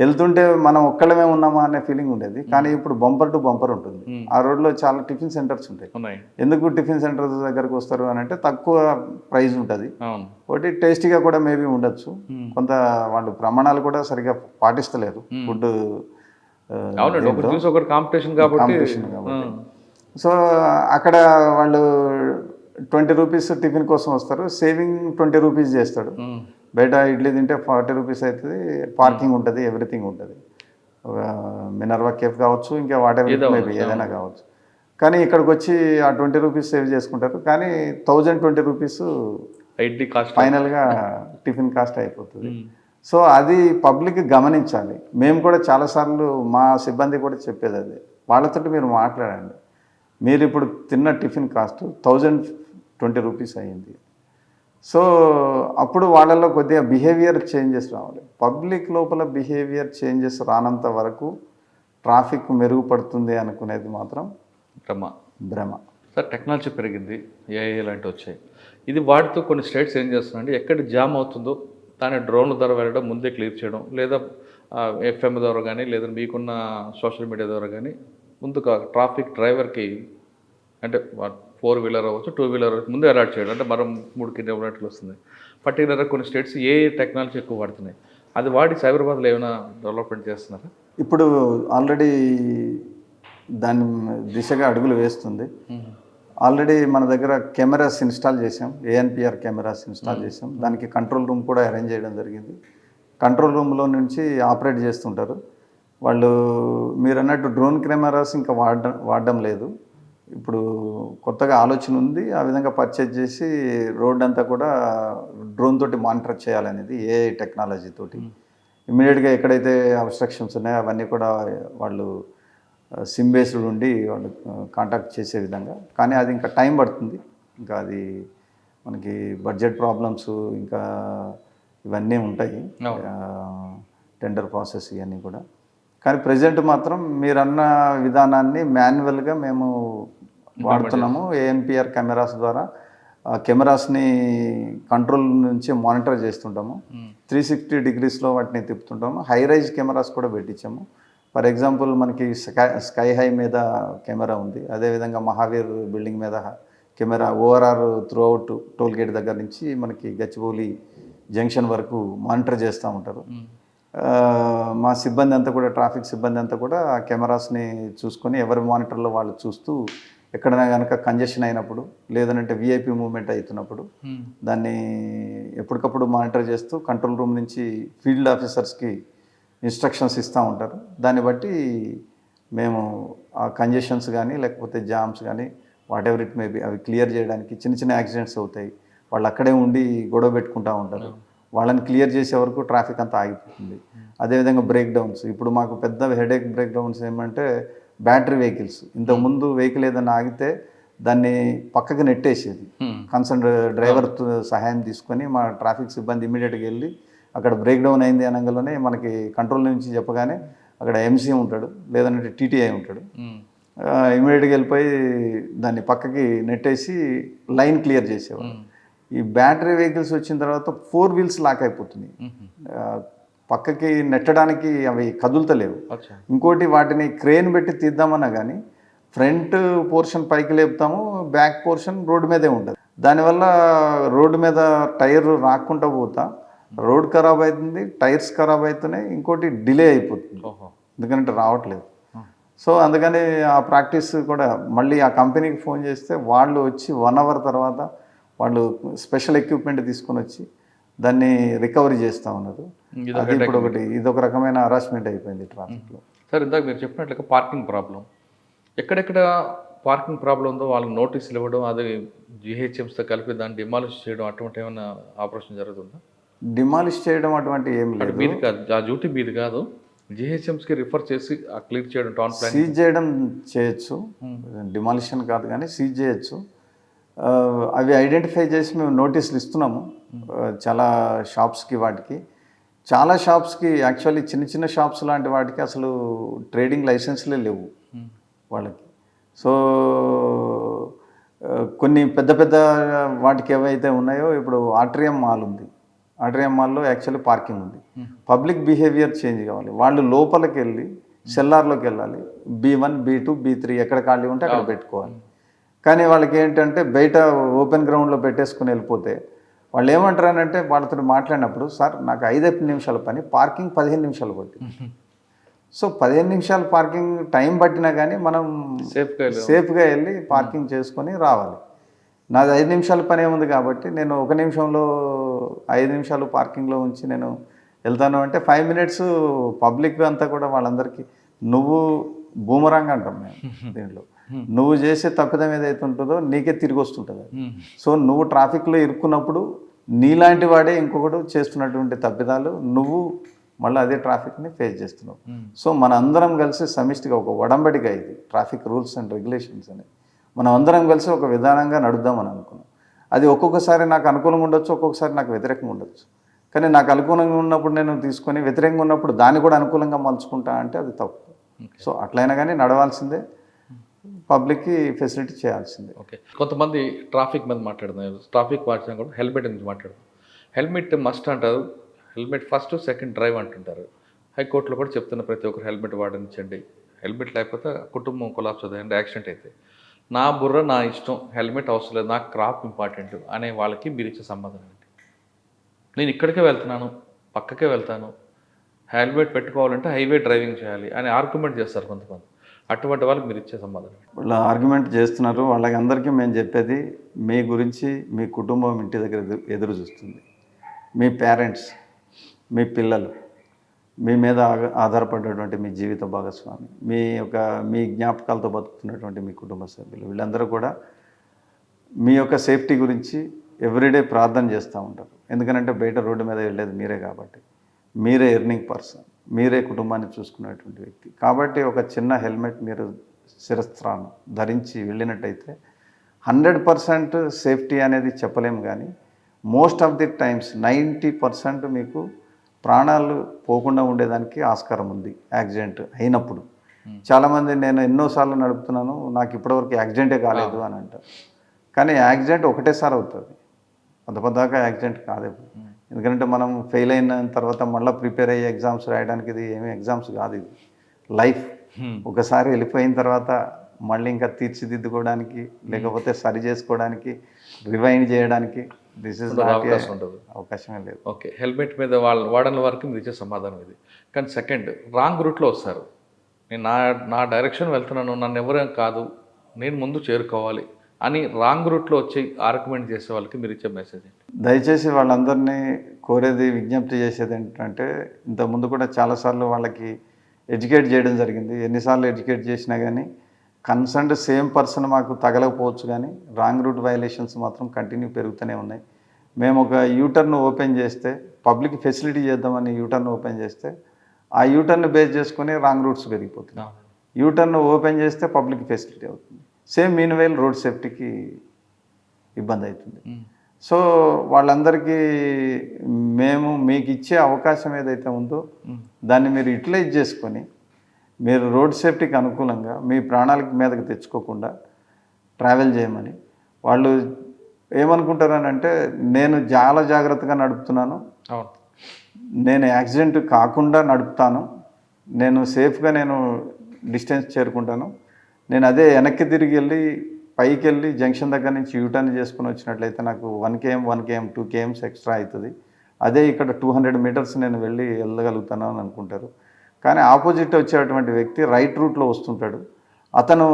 వెళ్తుంటే మనం ఒక్కళ్ళమే ఉన్నామా అనే ఫీలింగ్ ఉండేది. కానీ ఇప్పుడు బంపర్ టు బంపర్ ఉంటుంది. ఆ రోడ్లో చాలా టిఫిన్ సెంటర్స్ ఉంటాయి. ఎందుకు టిఫిన్ సెంటర్స్ దగ్గరకు వస్తారు అని అంటే తక్కువ ప్రైస్ ఉంటుంది, ఒకటి టేస్టీగా కూడా మేబీ ఉండొచ్చు. కొంత వాళ్ళు ప్రమాణాలు కూడా సరిగా పాటిస్తలేరు ఫుడ్ కాంపిటీషన్ కాబట్టి. సో అక్కడ వాళ్ళు 20 రూపీస్ టిఫిన్ కోసం వస్తారు, సేవింగ్ 20 రూపీస్ చేస్తాడు. బయట ఇడ్లీ తింటే 40 రూపీస్ అవుతుంది, పార్కింగ్ ఉంటుంది, ఎవ్రీథింగ్ ఉంటుంది. ఒక మినర్వా కేఫ్ కావచ్చు, ఇంకా వాటెవర్ మేబీ ఏదైనా కావచ్చు. కానీ ఇక్కడికి వచ్చి ఆ 20 రూపీస్ సేవ్ చేసుకుంటారు. కానీ 1020 రూపీస్ ఇడ్లీ కాస్ట్ ఫైనల్గా టిఫిన్ కాస్ట్ అయిపోతుంది. సో అది పబ్లిక్ గమనించాలి. మేము కూడా చాలాసార్లు మా సిబ్బంది కూడా చెప్పేది అదే, వాళ్ళతో మీరు మాట్లాడండి. మీరు ఇప్పుడు తిన్న టిఫిన్ కాస్ట్ 1020 రూపీస్ అయ్యింది. సో అప్పుడు వాళ్ళల్లో కొద్దిగా బిహేవియర్ చేంజెస్ రావాలి. పబ్లిక్ లోపల బిహేవియర్ చేంజెస్ రానంత వరకు ట్రాఫిక్ మెరుగుపడుతుంది అనుకునేది మాత్రం భ్రమ. సార్ టెక్నాలజీ పెరిగింది, ఏఐ లాంటివి వచ్చాయి. ఇది వాటితో కొన్ని స్టేట్స్ ఏం చేస్తున్నాయంటే ఎక్కడ జామ్ అవుతుందో దాన్ని డ్రోన్ల ద్వారా వెళ్ళడం, ముందే క్లియర్ చేయడం, లేదా ఎఫ్ఎం ద్వారా కానీ లేదా మీకున్న సోషల్ మీడియా ద్వారా కానీ ముందుగా ట్రాఫిక్ డ్రైవర్కి అంటే 4 వీలర్ అవ్వచ్చు 2 వీలర్ ముందు అలర్ట్ చేయడం, అంటే మనం 3 కిలోమీటర్లు వస్తుంది. పర్టికులర్గా కొన్ని స్టేట్స్ ఏ టెక్నాలజీ ఎక్కువ వాడుతున్నాయి, అది వాడి సైబరాబాద్లో ఏమైనా డెవలప్మెంట్ చేస్తున్నారా? ఇప్పుడు ఆల్రెడీ దాని దిశగా అడుగులు వేస్తుంది. ఆల్రెడీ మన దగ్గర కెమెరాస్ ఇన్స్టాల్ చేసాం, ఏఎన్పిఆర్ కెమెరాస్ ఇన్స్టాల్ చేసాం. దానికి కంట్రోల్ రూమ్ కూడా అరేంజ్ చేయడం జరిగింది. కంట్రోల్ రూమ్లో నుంచి ఆపరేట్ చేస్తుంటారు వాళ్ళు. మీరు అన్నట్టు డ్రోన్ కెమెరాస్ ఇంకా వాడడం లేదు. ఇప్పుడు కొత్తగా ఆలోచన ఉంది, ఆ విధంగా పర్చేజ్ చేసి రోడ్ అంతా కూడా డ్రోన్ తోటి మానిటర్ చేయాలనేది ఏఐ టెక్నాలజీ తోటి. ఇమ్మీడియట్గా ఎక్కడైతే అబ్స్ట్రక్షన్స్ ఉన్నాయో అవన్నీ కూడా వాళ్ళు సిమ్ బేస్డ్ ఉండి వాళ్ళు కాంటాక్ట్ చేసే విధంగా. కానీ అది ఇంకా టైం పడుతుంది. ఇంకా అది మనకి బడ్జెట్ ప్రాబ్లమ్స్ ఇంకా ఇవన్నీ ఉంటాయి, టెండర్ ప్రాసెస్ ఇవన్నీ కూడా. కానీ ప్రజెంట్ మాత్రం మీరన్న విధానాన్ని మాన్యువల్గా మేము వాడుతున్నాము. ఏఎన్పిఆర్ కెమెరాస్ ద్వారా కెమెరాస్ని కంట్రోల్ నుంచి మానిటర్ చేస్తుంటాము. 360 డిగ్రీస్లో వాటిని తిప్పుతుంటాము. హై రైజ్ కెమెరాస్ కూడా పెట్టించాము. ఫర్ ఎగ్జాంపుల్ మనకి స్కై హై మీద కెమెరా ఉంది, అదేవిధంగా మహావీర్ బిల్డింగ్ మీద camera, ORR throughout toll gate దగ్గర నుంచి మనకి గచ్చిబౌలి జంక్షన్ వరకు మానిటర్ చేస్తూ ఉంటారు. మా సిబ్బంది అంతా కూడా, ట్రాఫిక్ సిబ్బంది అంతా కూడా ఆ కెమెరాస్ని చూసుకొని ఎవరి మానిటర్లో వాళ్ళు చూస్తూ ఎక్కడైనా కనుక కంజెషన్ అయినప్పుడు లేదంటే విఐపి మూవ్మెంట్ అవుతున్నప్పుడు దాన్ని ఎప్పటికప్పుడు మానిటర్ చేస్తూ కంట్రోల్ రూమ్ నుంచి ఫీల్డ్ ఆఫీసర్స్కి ఇన్స్ట్రక్షన్స్ ఇస్తూ ఉంటారు. దాన్ని బట్టి మేము ఆ కంజెషన్స్ కానీ లేకపోతే జామ్స్ కానీ వాట్ ఎవర్ ఇట్ మేబీ అవి క్లియర్ చేయడానికి, చిన్న చిన్న యాక్సిడెంట్స్ అవుతాయి, వాళ్ళు అక్కడే ఉండి గొడవ పెట్టుకుంటూ ఉంటారు. వాళ్ళని క్లియర్ చేసే వరకు ట్రాఫిక్ అంతా ఆగిపోతుంది. అదేవిధంగా బ్రేక్ డౌన్స్, ఇప్పుడు మాకు పెద్ద హెడేక్ బ్రేక్ డౌన్స్ ఏమంటే బ్యాటరీ వెహికల్స్. ఇంతకుముందు వెహికల్ ఏదైనా ఆగితే దాన్ని పక్కకి నెట్టేసేది. కన్సర్న్ డ్రైవర్ సహాయం తీసుకొని మా ట్రాఫిక్ సిబ్బంది ఇమీడియట్గా వెళ్ళి అక్కడ బ్రేక్ డౌన్ అయింది అనగానే మనకి కంట్రోల్ నుంచి చెప్పగానే అక్కడ ఎంసీ ఉంటాడు, లేదంటే టీటీఐ ఉంటాడు, ఇమీడియట్గా వెళ్ళిపోయి దాన్ని పక్కకి నెట్టేసి లైన్ క్లియర్ చేసేవాడు. ఈ బ్యాటరీ వెహికల్స్ వచ్చిన తర్వాత 4 వీల్స్ లాక్ అయిపోతున్నాయి. పక్కకి నెట్టడానికి అవి కదులుతలేవు. ఇంకోటి వాటిని క్రేన్ పెట్టి తీద్దామన్నా కానీ ఫ్రంట్ పోర్షన్ పైకి లేపుతాము, బ్యాక్ పోర్షన్ రోడ్డు మీదే ఉంటుంది. దానివల్ల రోడ్డు మీద టైర్ రాకుండా పోతా రోడ్ ఖరాబ్ అవుతుంది, టైర్స్ ఖరాబ్ అవుతున్నాయి, ఇంకోటి డిలే అయిపోతుంది ఎందుకంటే రావట్లేదు. సో అందుకని ఆ ప్రాక్టీస్ కూడా మళ్ళీ ఆ కంపెనీకి ఫోన్ చేస్తే వాళ్ళు వచ్చి 1 అవర్ తర్వాత వాళ్ళు స్పెషల్ ఎక్విప్మెంట్ తీసుకొని వచ్చి దాన్ని రికవరీ చేస్తూ ఉన్నారు. అది ఇప్పుడు ఇదొక రకమైన హరాస్మెంట్ అయిపోయింది ట్రాఫిక్లో. సార్, ఇందాక మీరు చెప్పినట్లుగా పార్కింగ్ ప్రాబ్లం, ఎక్కడెక్కడ పార్కింగ్ ప్రాబ్లం ఉందో వాళ్ళకి నోటీసులు ఇవ్వడం, అది జిహెచ్ఎంసీతో కలిపి దాన్ని డిమాలిష్ చేయడం, అటువంటి ఏమైనా ఆపరేషన్ జరుగుతుందా? డిమాలిష్ చేయడం అటువంటి ఏం లేదు. మీది కాదు, ఆ డ్యూటీ మీది కాదు, జిహెచ్ఎంసీకి రిఫర్ చేసి క్లియర్ చేయడం, టౌన్ ప్లాన్ సీజ్ చేయడం చేయొచ్చు, డిమాలిషన్ కాదు కానీ సీజ్ చేయొచ్చు. అవి ఐడెంటిఫై చేసి మేము నోటీసులు ఇస్తున్నాము చాలా షాప్స్కి. వాటికి చాలా షాప్స్కి యాక్చువల్లీ చిన్న చిన్న షాప్స్ లాంటి వాటికి అసలు ట్రేడింగ్ లైసెన్స్లే లేవు వాళ్ళకి. సో కొన్ని పెద్ద పెద్ద వాటికి ఏవైతే ఉన్నాయో, ఇప్పుడు ఆర్ట్రియం మాల్ ఉంది, ఆర్ట్రియం మాల్లో యాక్చువల్లీ పార్కింగ్ ఉంది. పబ్లిక్ బిహేవియర్ చేంజ్ కావాలి, వాళ్ళు లోపలికి వెళ్ళి సెల్లార్లోకి వెళ్ళాలి, B1 B2 B3 ఎక్కడ ఖాళీ ఉంటే అక్కడ పెట్టుకోవాలి. కానీ వాళ్ళకి ఏంటంటే బయట ఓపెన్ గ్రౌండ్లో పెట్టేసుకుని వెళ్ళిపోతే వాళ్ళు ఏమంటారనంటే వాళ్ళతో మాట్లాడినప్పుడు, సార్ నాకు 5 నిమిషాల పని, పార్కింగ్ 15 నిమిషాలు పట్టింది. సో 15 నిమిషాలు పార్కింగ్ టైం పట్టినా కానీ మనం సేఫ్గా వెళ్ళి పార్కింగ్ చేసుకొని రావాలి. నాది 5 నిమిషాల పని ఏముంది కాబట్టి నేను 1 నిమిషంలో 5 నిమిషాలు పార్కింగ్లో ఉంచి నేను వెళ్తాను అంటే 5 మినిట్స్ పబ్లిక్ అంతా కూడా వాళ్ళందరికీ నువ్వు బూమరాంగ్ అంటాం మేము దీంట్లో. నువ్వు చేసే తప్పిదం ఏదైతే ఉంటుందో నీకే తిరిగి వస్తుంటుంది. సో నువ్వు ట్రాఫిక్లో ఇరుక్కున్నప్పుడు నీలాంటి వాడే ఇంకొకడు చేస్తున్నటువంటి తప్పిదాలు నువ్వు మళ్ళీ అదే ట్రాఫిక్ని ఫేస్ చేస్తున్నావు. సో మన అందరం కలిసి సమిష్టిగా ఒక ఒడంబడిగా ఇది ట్రాఫిక్ రూల్స్ అండ్ రెగ్యులేషన్స్ అని మనం అందరం కలిసి ఒక విధానంగా నడుద్దామని అనుకున్నాం. అది ఒక్కొక్కసారి నాకు అనుకూలంగా ఉండొచ్చు, ఒక్కొక్కసారి నాకు వ్యతిరేకంగా ఉండొచ్చు. కానీ నాకు అనుకూలంగా ఉన్నప్పుడు నేను తీసుకొని, వ్యతిరేకంగా ఉన్నప్పుడు దాన్ని కూడా అనుకూలంగా మలుచుకుంటా అంటే అది తప్పు. సో అట్లయినా కానీ నడవాల్సిందే, పబ్లిక్కి ఫెసిలిటీ చేయాల్సిందే. ఓకే, కొంతమంది ట్రాఫిక్ మీద మాట్లాడుతున్నారు, ట్రాఫిక్ వాచ్ కూడా హెల్మెట్ గురించి మాట్లాడుతున్నారు. హెల్మెట్ మస్ట్ అంటారు, హెల్మెట్ ఫస్ట్ సెకండ్ డ్రైవ్ అంటుంటారు. హైకోర్టులో కూడా చెప్తున్న ప్రతి ఒక్కరు హెల్మెట్ వాడించండి, హెల్మెట్ లేకపోతే కుటుంబం కొలాప్స్ అవుతుంది, యాక్సిడెంట్ అయితే. నా బుర్ర నా ఇష్టం, హెల్మెట్ అవసరం లేదు, నాకు క్రాప్ ఇంపార్టెంట్ అనే వాళ్ళకి మీరు ఇచ్చే సమాధానం ఏంటి? నేను ఇక్కడికే వెళ్తున్నాను, పక్కకే వెళ్తాను, హెల్మెట్ పెట్టుకోవాలంటే హైవే డ్రైవింగ్ చేయాలి అని ఆర్గ్యుమెంట్ చేస్తారు కొంతమంది. అటువంటి వాళ్ళకి మీరు ఇచ్చే సమాధానం? వాళ్ళు ఆర్గ్యుమెంట్ చేస్తున్నారు. వాళ్ళకి అందరికీ మేము చెప్పేది, మీ గురించి మీ కుటుంబం ఇంటి దగ్గర ఎదురు చూస్తుంది. మీ పేరెంట్స్, మీ పిల్లలు, మీ మీద ఆధారపడేటువంటి మీ జీవిత భాగస్వామి, మీ జ్ఞాపకాలతో బతుకుతున్నటువంటి మీ కుటుంబ సభ్యులు, వీళ్ళందరూ కూడా మీ యొక్క సేఫ్టీ గురించి ఎవ్రీడే ప్రార్థన చేస్తూ ఉంటారు. ఎందుకంటే బయట రోడ్డు మీద వెళ్ళేది మీరే కాబట్టి, మీరే ఎర్నింగ్ పర్సన్, మీరే కుటుంబాన్ని చూసుకునేటువంటి వ్యక్తి కాబట్టి ఒక చిన్న హెల్మెట్ మీరు శిరస్త్రాన్ని ధరించి వెళ్ళినట్టయితే 100% సేఫ్టీ అనేది చెప్పలేము, కానీ మోస్ట్ ఆఫ్ ది టైమ్స్ 90% మీకు ప్రాణాలు పోకుండా ఉండేదానికి ఆస్కారం ఉంది యాక్సిడెంట్ అయినప్పుడు. చాలామంది నేను ఎన్నోసార్లు నడుపుతున్నాను, నాకు ఇప్పటివరకు యాక్సిడెంటే కాలేదు అని అంటారు. కానీ యాక్సిడెంట్ ఒకటేసారి అవుతుంది, అంతపదాకా యాక్సిడెంట్ కాదు. ఎందుకంటే మనం ఫెయిల్ అయిన తర్వాత మళ్ళీ ప్రిపేర్ అయ్యే ఎగ్జామ్స్ రాయడానికి ఇది ఏమీ ఎగ్జామ్స్ కాదు, ఇది లైఫ్. ఒకసారి వెళ్ళిపోయిన తర్వాత మళ్ళీ ఇంకా తీర్చిదిద్దుకోవడానికి, లేకపోతే సరి చేసుకోవడానికి, రివైండ్ చేయడానికి అవకాశమే లేదు. ఓకే, హెల్మెట్ మీద వాడని వరకు మీరు ఇచ్చే సమాధానం ఇది. కానీ సెకండ్, రాంగ్ రూట్లో వస్తారు, నేను నా డైరెక్షన్ వెళ్తున్నాను, నన్ను ఎవరేం కాదు, నేను ముందు చేరుకోవాలి అని రాంగ్ రూట్లో వచ్చి ఆర్గ్యుమెంట్ చేసే వాళ్ళకి మీరు ఇచ్చే మెసేజ్ ఏంటి? దయచేసి వాళ్ళందరినీ కోరేది, విజ్ఞప్తి చేసేది ఏంటంటే, ఇంతకుముందు కూడా చాలాసార్లు వాళ్ళకి ఎడ్యుకేట్ చేయడం జరిగింది. ఎన్నిసార్లు ఎడ్యుకేట్ చేసినా కానీ కన్సర్న్డ్ సేమ్ పర్సన్ మాకు తగలకపోవచ్చు, కానీ రాంగ్ రూట్ వైలేషన్స్ మాత్రం కంటిన్యూ పెరుగుతూనే ఉన్నాయి. మేము ఒక యూటర్న్ ఓపెన్ చేస్తే పబ్లిక్ ఫెసిలిటీ చేద్దామని యూటర్న్ ఓపెన్ చేస్తే ఆ యూటర్న్ బేస్ చేసుకొని రాంగ్ రూట్స్ పెరిగిపోతున్నాయి. యూటర్న్ ఓపెన్ చేస్తే పబ్లిక్ ఫెసిలిటీ అవుతుంది. సేమ్ మీన్వైల్ రోడ్ సేఫ్టీకి ఇబ్బంది అవుతుంది. సో వాళ్ళందరికీ మేము మీకు ఇచ్చే అవకాశం ఏదైతే ఉందో దాన్ని మీరు యూటిలైజ్ చేసుకొని మీరు రోడ్ సేఫ్టీకి అనుకూలంగా మీ ప్రాణాలకి మీదకి తెచ్చుకోకుండా ట్రావెల్ చేయమని. వాళ్ళు ఏమనుకుంటారని అంటే నేను చాలా జాగ్రత్తగా నడుపుతున్నాను, నేను యాక్సిడెంట్ కాకుండా నడుపుతాను, నేను సేఫ్గా నేను డిస్టెన్స్ చేరుకుంటాను, నేను అదే వెనక్కి తిరిగి వెళ్ళి పైకి వెళ్ళి జంక్షన్ దగ్గర నుంచి యూటర్న్ చేసుకుని వచ్చినట్లయితే నాకు 1 km 2 km ఎక్స్ట్రా అవుతుంది, అదే ఇక్కడ 200 మీటర్స్ నేను వెళ్ళగలుగుతాను అని అనుకుంటారు. కానీ ఆపోజిట్ వచ్చేటువంటి వ్యక్తి రైట్ రూట్లో వస్తుంటాడు. అతను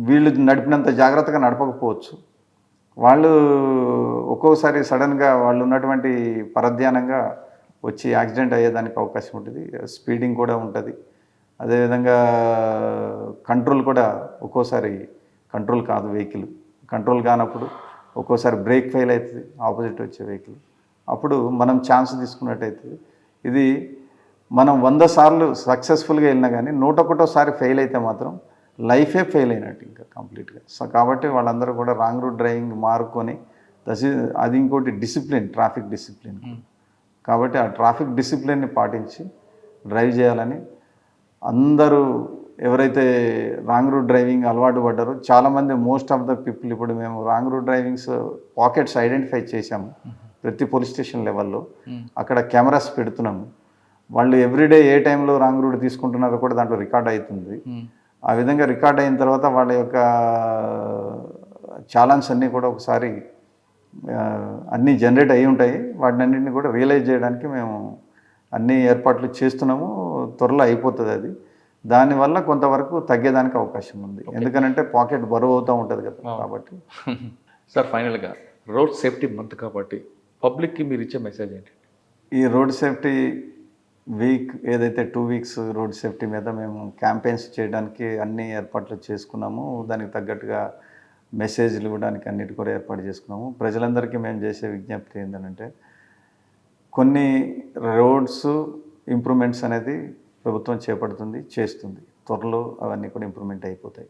వీళ్ళు నడిపినంత జాగ్రత్తగా నడపకపోవచ్చు. వాళ్ళు ఒక్కోసారి సడన్గా వాళ్ళు ఉన్నటువంటి పరధ్యానంగా వచ్చి యాక్సిడెంట్ అయ్యేదానికి అవకాశం ఉంటుంది. స్పీడింగ్ కూడా ఉంటుంది. అదేవిధంగా కంట్రోల్ కూడా ఒక్కోసారి కంట్రోల్ కాదు, వెహికల్ కంట్రోల్ కానప్పుడు ఒక్కోసారి బ్రేక్ ఫెయిల్ అవుతుంది ఆపోజిట్ వచ్చే వెహికల్. అప్పుడు మనం ఛాన్స్ తీసుకున్నట్టయితే ఇది మనం 100 సార్లు సక్సెస్ఫుల్గా వెళ్ళినా కానీ 101సారి ఫెయిల్ అయితే మాత్రం లైఫే ఫెయిల్ అయినట్టు ఇంకా కంప్లీట్గా. సో కాబట్టి వాళ్ళందరూ కూడా రాంగ్ రూట్ డ్రైవింగ్ మారుకొని అది ఇంకోటి డిసిప్లిన్, ట్రాఫిక్ డిసిప్లిన్. కాబట్టి ఆ ట్రాఫిక్ డిసిప్లిన్ని పాటించి డ్రైవ్ చేయాలని అందరూ ఎవరైతే రాంగ్ రూట్ డ్రైవింగ్ అలవాటు పడ్డారో చాలామంది, మోస్ట్ ఆఫ్ ద పీపుల్ ఇప్పుడు మేము wrong route drivings pockets identify చేశాము ప్రతి పోలీస్ స్టేషన్ లెవెల్లో. అక్కడ కెమెరాస్ పెడుతున్నాము. వాళ్ళు ఎవ్రీడే ఏ టైంలో రాంగ్ రూట్ తీసుకుంటున్నారో కూడా దాంట్లో రికార్డ్ అవుతుంది. ఆ విధంగా రికార్డ్ అయిన తర్వాత వాళ్ళ యొక్క ఛాలెంజ్ అన్నీ కూడా ఒకసారి అన్నీ జనరేట్ అయి ఉంటాయి. వాటినన్నింటినీ కూడా రియలైజ్ చేయడానికి మేము అన్ని ఏర్పాట్లు చేస్తున్నాము. త్వరలో అయిపోతుంది అది. దానివల్ల కొంతవరకు తగ్గేదానికి అవకాశం ఉంది. ఎందుకనంటే పాకెట్ బరువు అవుతూ ఉంటుంది కదా. కాబట్టి సార్ ఫైనల్గా రోడ్ సేఫ్టీ మంత్ కాబట్టి పబ్లిక్కి మీరు ఇచ్చే మెసేజ్ ఏంటి? ఈ రోడ్ సేఫ్టీ వీక్ ఏదైతే 2 వీక్స్ రోడ్ సేఫ్టీ మీద మేము క్యాంపెయిన్స్ చేయడానికి అన్ని ఏర్పాట్లు చేసుకున్నాము. దానికి తగ్గట్టుగా మెసేజ్లు ఇవ్వడానికి అన్నిటి కూడా ఏర్పాటు చేసుకున్నాము. ప్రజలందరికీ మేము చేసే విజ్ఞప్తి ఏంటంటే కొన్ని రోడ్స్ ఇంప్రూవ్మెంట్స్ అనేది ప్రభుత్వం చేపడుతుంది, చేస్తుంది. త్వరలో అవన్నీ కూడా ఇంప్రూవ్మెంట్ అయిపోతాయి.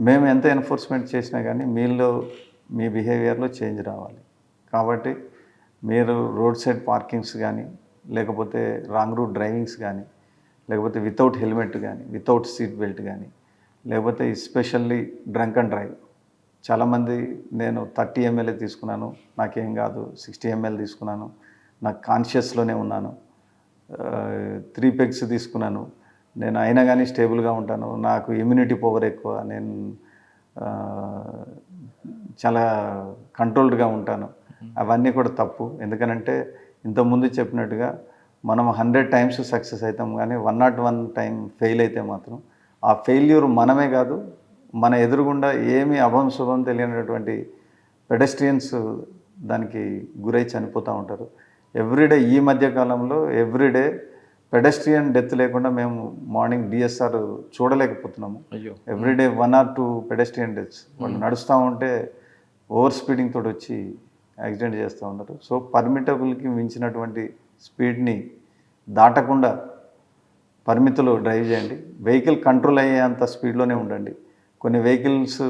మేము ఎంత ఎన్ఫోర్స్మెంట్ చేసినా కానీ మీలో మీ బిహేవియర్లో చేంజ్ రావాలి. కాబట్టి మీరు రోడ్ సైడ్ పార్కింగ్స్ కానీ, లేకపోతే రాంగ్ రూట్ డ్రైవింగ్స్ కానీ, లేకపోతే వితౌట్ హెల్మెట్ కానీ, వితౌట్ సీట్ బెల్ట్ కానీ, లేకపోతే ఎస్పెషల్లీ డ్రంక్ అండ్ డ్రైవ్. చాలామంది నేను 30 ml తీసుకున్నాను, నాకేం కాదు, 60 ml తీసుకున్నాను, నాకు కాన్షియస్లోనే ఉన్నాను, 3 పెగ్స్ తీసుకున్నాను, నేను అయినా కానీ స్టేబుల్గా ఉంటాను, నాకు ఇమ్యూనిటీ పవర్ ఎక్కువ, నేను చాలా కంట్రోల్డ్గా ఉంటాను. అవన్నీ కూడా తప్పు. ఎందుకనంటే ఇంతకుముందు చెప్పినట్టుగా మనం 100 times సక్సెస్ అవుతాం, కానీ 101 టైం ఫెయిల్ అయితే మాత్రం ఆ ఫెయిల్యూర్ మనమే కాదు, మన ఎదురుగుండా ఏమీ అభం శుభం తెలియనటువంటి పెడెస్ట్రియన్స్ దానికి గురై చనిపోతూ ఉంటారు. ఎవ్రీడే ఈ మధ్య కాలంలో ఎవ్రీడే పెడెస్ట్రియన్ డెత్ లేకుండా మేము మార్నింగ్ డిఎస్ఆర్ చూడలేకపోతున్నాము. Everyday 1 or 2 pedestrian deaths. వాళ్ళు నడుస్తూ ఉంటే ఓవర్ స్పీడింగ్ తోటి వచ్చి యాక్సిడెంట్ చేస్తూ ఉన్నారు. సో పర్మిటబుల్కి మించినటువంటి స్పీడ్ని దాటకుండా పరిమితిలో డ్రైవ్ చేయండి. వెహికల్ కంట్రోల్ అయ్యేంత స్పీడ్లోనే ఉండండి. కొన్ని వెహికల్స్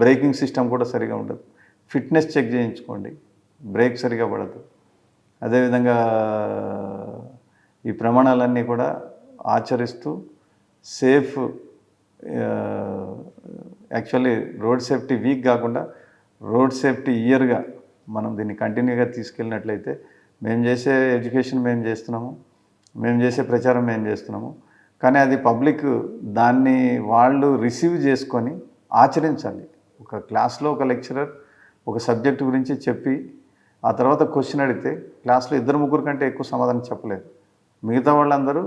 బ్రేకింగ్ సిస్టమ్ కూడా సరిగా ఉండదు. ఫిట్నెస్ చెక్ చేయించుకోండి, బ్రేక్ సరిగా పడదు. అదేవిధంగా ఈ ప్రమాణాలన్నీ కూడా ఆచరిస్తూ safe, actually road safety week కాకుండా రోడ్ సేఫ్టీ ఇయర్గా మనం దీన్ని కంటిన్యూగా తీసుకెళ్ళినట్లయితే మేము చేసే ఎడ్యుకేషన్ మేము చేస్తున్నాము, మేము చేసే ప్రచారం మేము చేస్తున్నాము. కానీ అది పబ్లిక్ దాన్ని వాళ్ళు రిసీవ్ చేసుకొని ఆచరించాలి. ఒక క్లాస్లో ఒక లెక్చరర్ ఒక సబ్జెక్ట్ గురించి చెప్పి ఆ తర్వాత క్వశ్చన్ అడిగితే క్లాస్లో 2-3 కంటే ఎక్కువ సమాధానం చెప్పలేదు. మిగతా వాళ్ళందరూ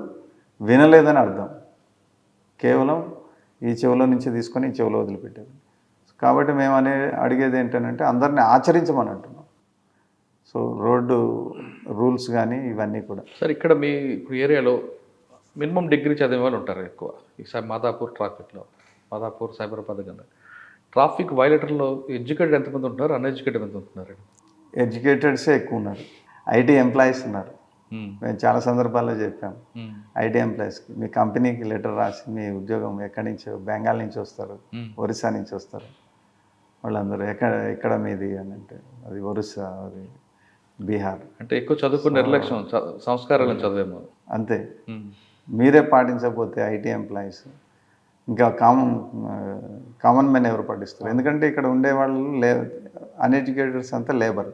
వినలేదని అర్థం. కేవలం ఈ చెవిలో నుంచి తీసుకొని ఈ చెవిలో వదిలిపెట్టారు. కాబట్టి మేము అడిగేది ఏంటంటే అందరినీ ఆచరించమని అంటున్నాం. సో రోడ్డు రూల్స్ కానీ ఇవన్నీ కూడా. సార్ ఇక్కడ మీ ఇప్పుడు ఏరియాలో మినిమం డిగ్రీ చదివే వాళ్ళు ఉంటారు ఎక్కువ. ఈ మాదాపూర్ ట్రాఫిక్లో, మాదాపూర్ సైబరాబాద్ కదా, ట్రాఫిక్ వైలేటర్లో ఎడ్యుకేటెడ్ ఎంతమంది ఉంటున్నారు, అన్ఎడ్యుకేటెడ్ ఎంత ఉంటున్నారు? ఎడ్యుకేటెడ్సే ఎక్కువ ఉన్నారు. ఐటీ ఎంప్లాయీస్ ఉన్నారు. మేము చాలా సందర్భాల్లో చెప్పాము ఐటీ ఎంప్లాయీస్కి, మీ కంపెనీకి లెటర్ రాసి మీ ఉద్యోగం ఎక్కడి నుంచో, బెంగాల్ నుంచి వస్తారు, ఒరిస్సా నుంచి వస్తారు, వాళ్ళందరూ ఎక్కడ మీది అని అంటే అది ఒరిస్సా, అది బీహార్. అంటే ఎక్కువ చదువుకున్న నిర్లక్ష్యం, సంస్కారాలను చదివేమో. అంతే. మీరే పాటించకపోతే ఐటీ ఎంప్లాయీస్ ఇంకా కామన్ మెన్ ఎవరు పాటిస్తారు? ఎందుకంటే ఇక్కడ ఉండే వాళ్ళు అన్ఎడ్యుకేటెడ్స్ అంతా లేబర్,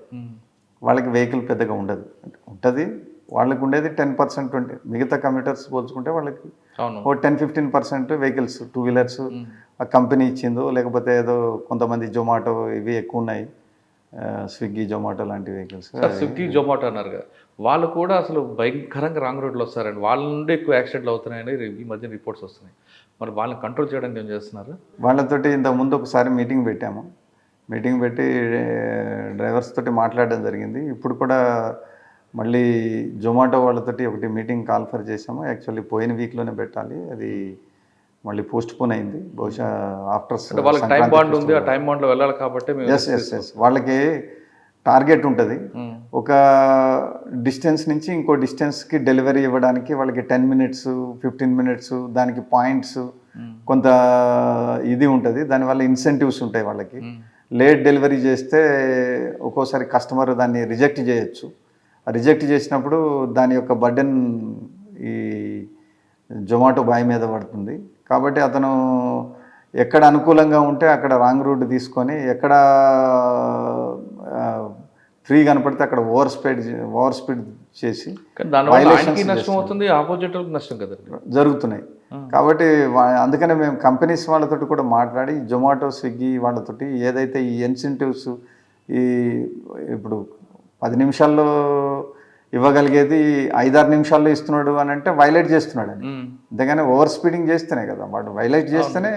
వాళ్ళకి వెహికల్ పెద్దగా ఉండదు. ఉంటుంది, వాళ్ళకి ఉండేది 10%, 20%. మిగతా కమ్యూటర్స్ పోల్చుకుంటే వాళ్ళకి ఓ 10-15% వెహికల్స్, 2 వీలర్స్ ఆ కంపెనీ ఇచ్చిందో, లేకపోతే ఏదో కొంతమంది జొమాటో ఇవి ఎక్కువ ఉన్నాయి, స్విగ్గీ జొమాటో లాంటి వెహికల్స్. స్విగ్గీ జొమాటో అన్నారు కదా, వాళ్ళు కూడా అసలు భయంకరంగా రాంగ్ రోడ్లో వస్తారండి. వాళ్ళ నుండి ఎక్కువ యాక్సిడెంట్లు అవుతున్నాయని ఈ మధ్య రిపోర్ట్స్ వస్తున్నాయి. మరి వాళ్ళని కంట్రోల్ చేయడానికి ఏం చేస్తున్నారు? వాళ్ళతోటి ఇంతకుముందు ఒకసారి మీటింగ్ పెట్టాము. మీటింగ్ పెట్టి డ్రైవర్స్ తోటి మాట్లాడడం జరిగింది. ఇప్పుడు కూడా మళ్ళీ జొమాటో వాళ్ళతోటి ఒకటి మీటింగ్ కాల్ఫర్ చేసాము. యాక్చువల్లీ పోయిన వీక్లోనే పెట్టాలి, అది మళ్ళీ పోస్ట్ పోన్ అయింది. బహుశా ఆఫ్టర్ వాళ్ళకి టైం బాండ్ ఉంది, ఆ టైం బాండ్లో వెళ్ళాలి కాబట్టి ఎస్ వాళ్ళకి టార్గెట్ ఉంటుంది. ఒక డిస్టెన్స్ నుంచి ఇంకో డిస్టెన్స్కి డెలివరీ ఇవ్వడానికి వాళ్ళకి 10 minutes, 15 minutes, దానికి పాయింట్స్ కొంత ఇది ఉంటుంది. దానివల్ల ఇన్సెంటివ్స్ ఉంటాయి వాళ్ళకి. లేట్ డెలివరీ చేస్తే ఒక్కోసారి కస్టమర్ దాన్ని రిజెక్ట్ చేయొచ్చు. రిజెక్ట్ చేసినప్పుడు దాని యొక్క బర్డెన్ ఈ జొమాటో బాయ్ మీద పడుతుంది. కాబట్టి అతను ఎక్కడ అనుకూలంగా ఉంటే అక్కడ రాంగ్ రూట్ తీసుకొని, ఎక్కడ ఫ్రీ కనపడితే అక్కడ ఓవర్ స్పీడ్ చేసి నష్టం అవుతుంది, ఆపోజిట్ నష్టం కదా జరుగుతున్నాయి. కాబట్టి అందుకనే మేము కంపెనీస్ వాళ్ళతోటి కూడా మాట్లాడి, జొమాటో, స్విగ్గీ వాళ్ళతోటి ఏదైతే ఈ ఇన్సెంటివ్స్ ఈ ఇప్పుడు 10 నిమిషాల్లో ఇవ్వగలిగేది 5-6 నిమిషాల్లో ఇస్తున్నాడు అని అంటే వైలేట్ చేస్తున్నాడు అని. అంతేగాని ఓవర్ స్పీడింగ్ చేస్తేనే కదా, వాడు వైలేట్ చేస్తేనే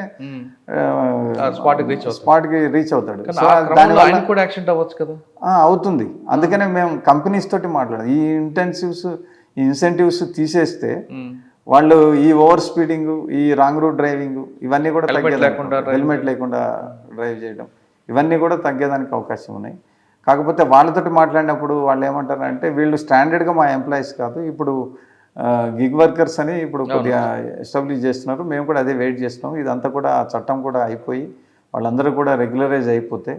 స్పాట్కి రీచ్ అవుతాడు. దానివల్ల కూడా యాక్సిడెంట్ అవ్వచ్చు కదా. అవుతుంది. అందుకనే మేము కంపెనీస్ తోటి మాట్లాడాలి. ఈ ఇన్సెంటివ్స్ తీసేస్తే వాళ్ళు ఈ ఓవర్ స్పీడింగ్, ఈ రాంగ్ రూట్ డ్రైవింగ్ ఇవన్నీ కూడా హెల్మెట్ లేకుండా డ్రైవ్ చేయడం ఇవన్నీ కూడా తగ్గేదానికి అవకాశం ఉన్నాయి. కాకపోతే వాళ్ళతోటి మాట్లాడినప్పుడు వాళ్ళు ఏమంటారంటే, వీళ్ళు స్టాండర్డ్గా మా ఎంప్లాయీస్ కాదు, ఇప్పుడు గిగ్ వర్కర్స్ అని ఇప్పుడు కొద్దిగా ఎస్టాబ్లిష్ చేస్తున్నారు, మేము కూడా అదే వెయిట్ చేస్తున్నాం. ఇదంతా కూడా చట్టం కూడా అయిపోయి వాళ్ళందరూ కూడా రెగ్యులరైజ్ అయిపోతే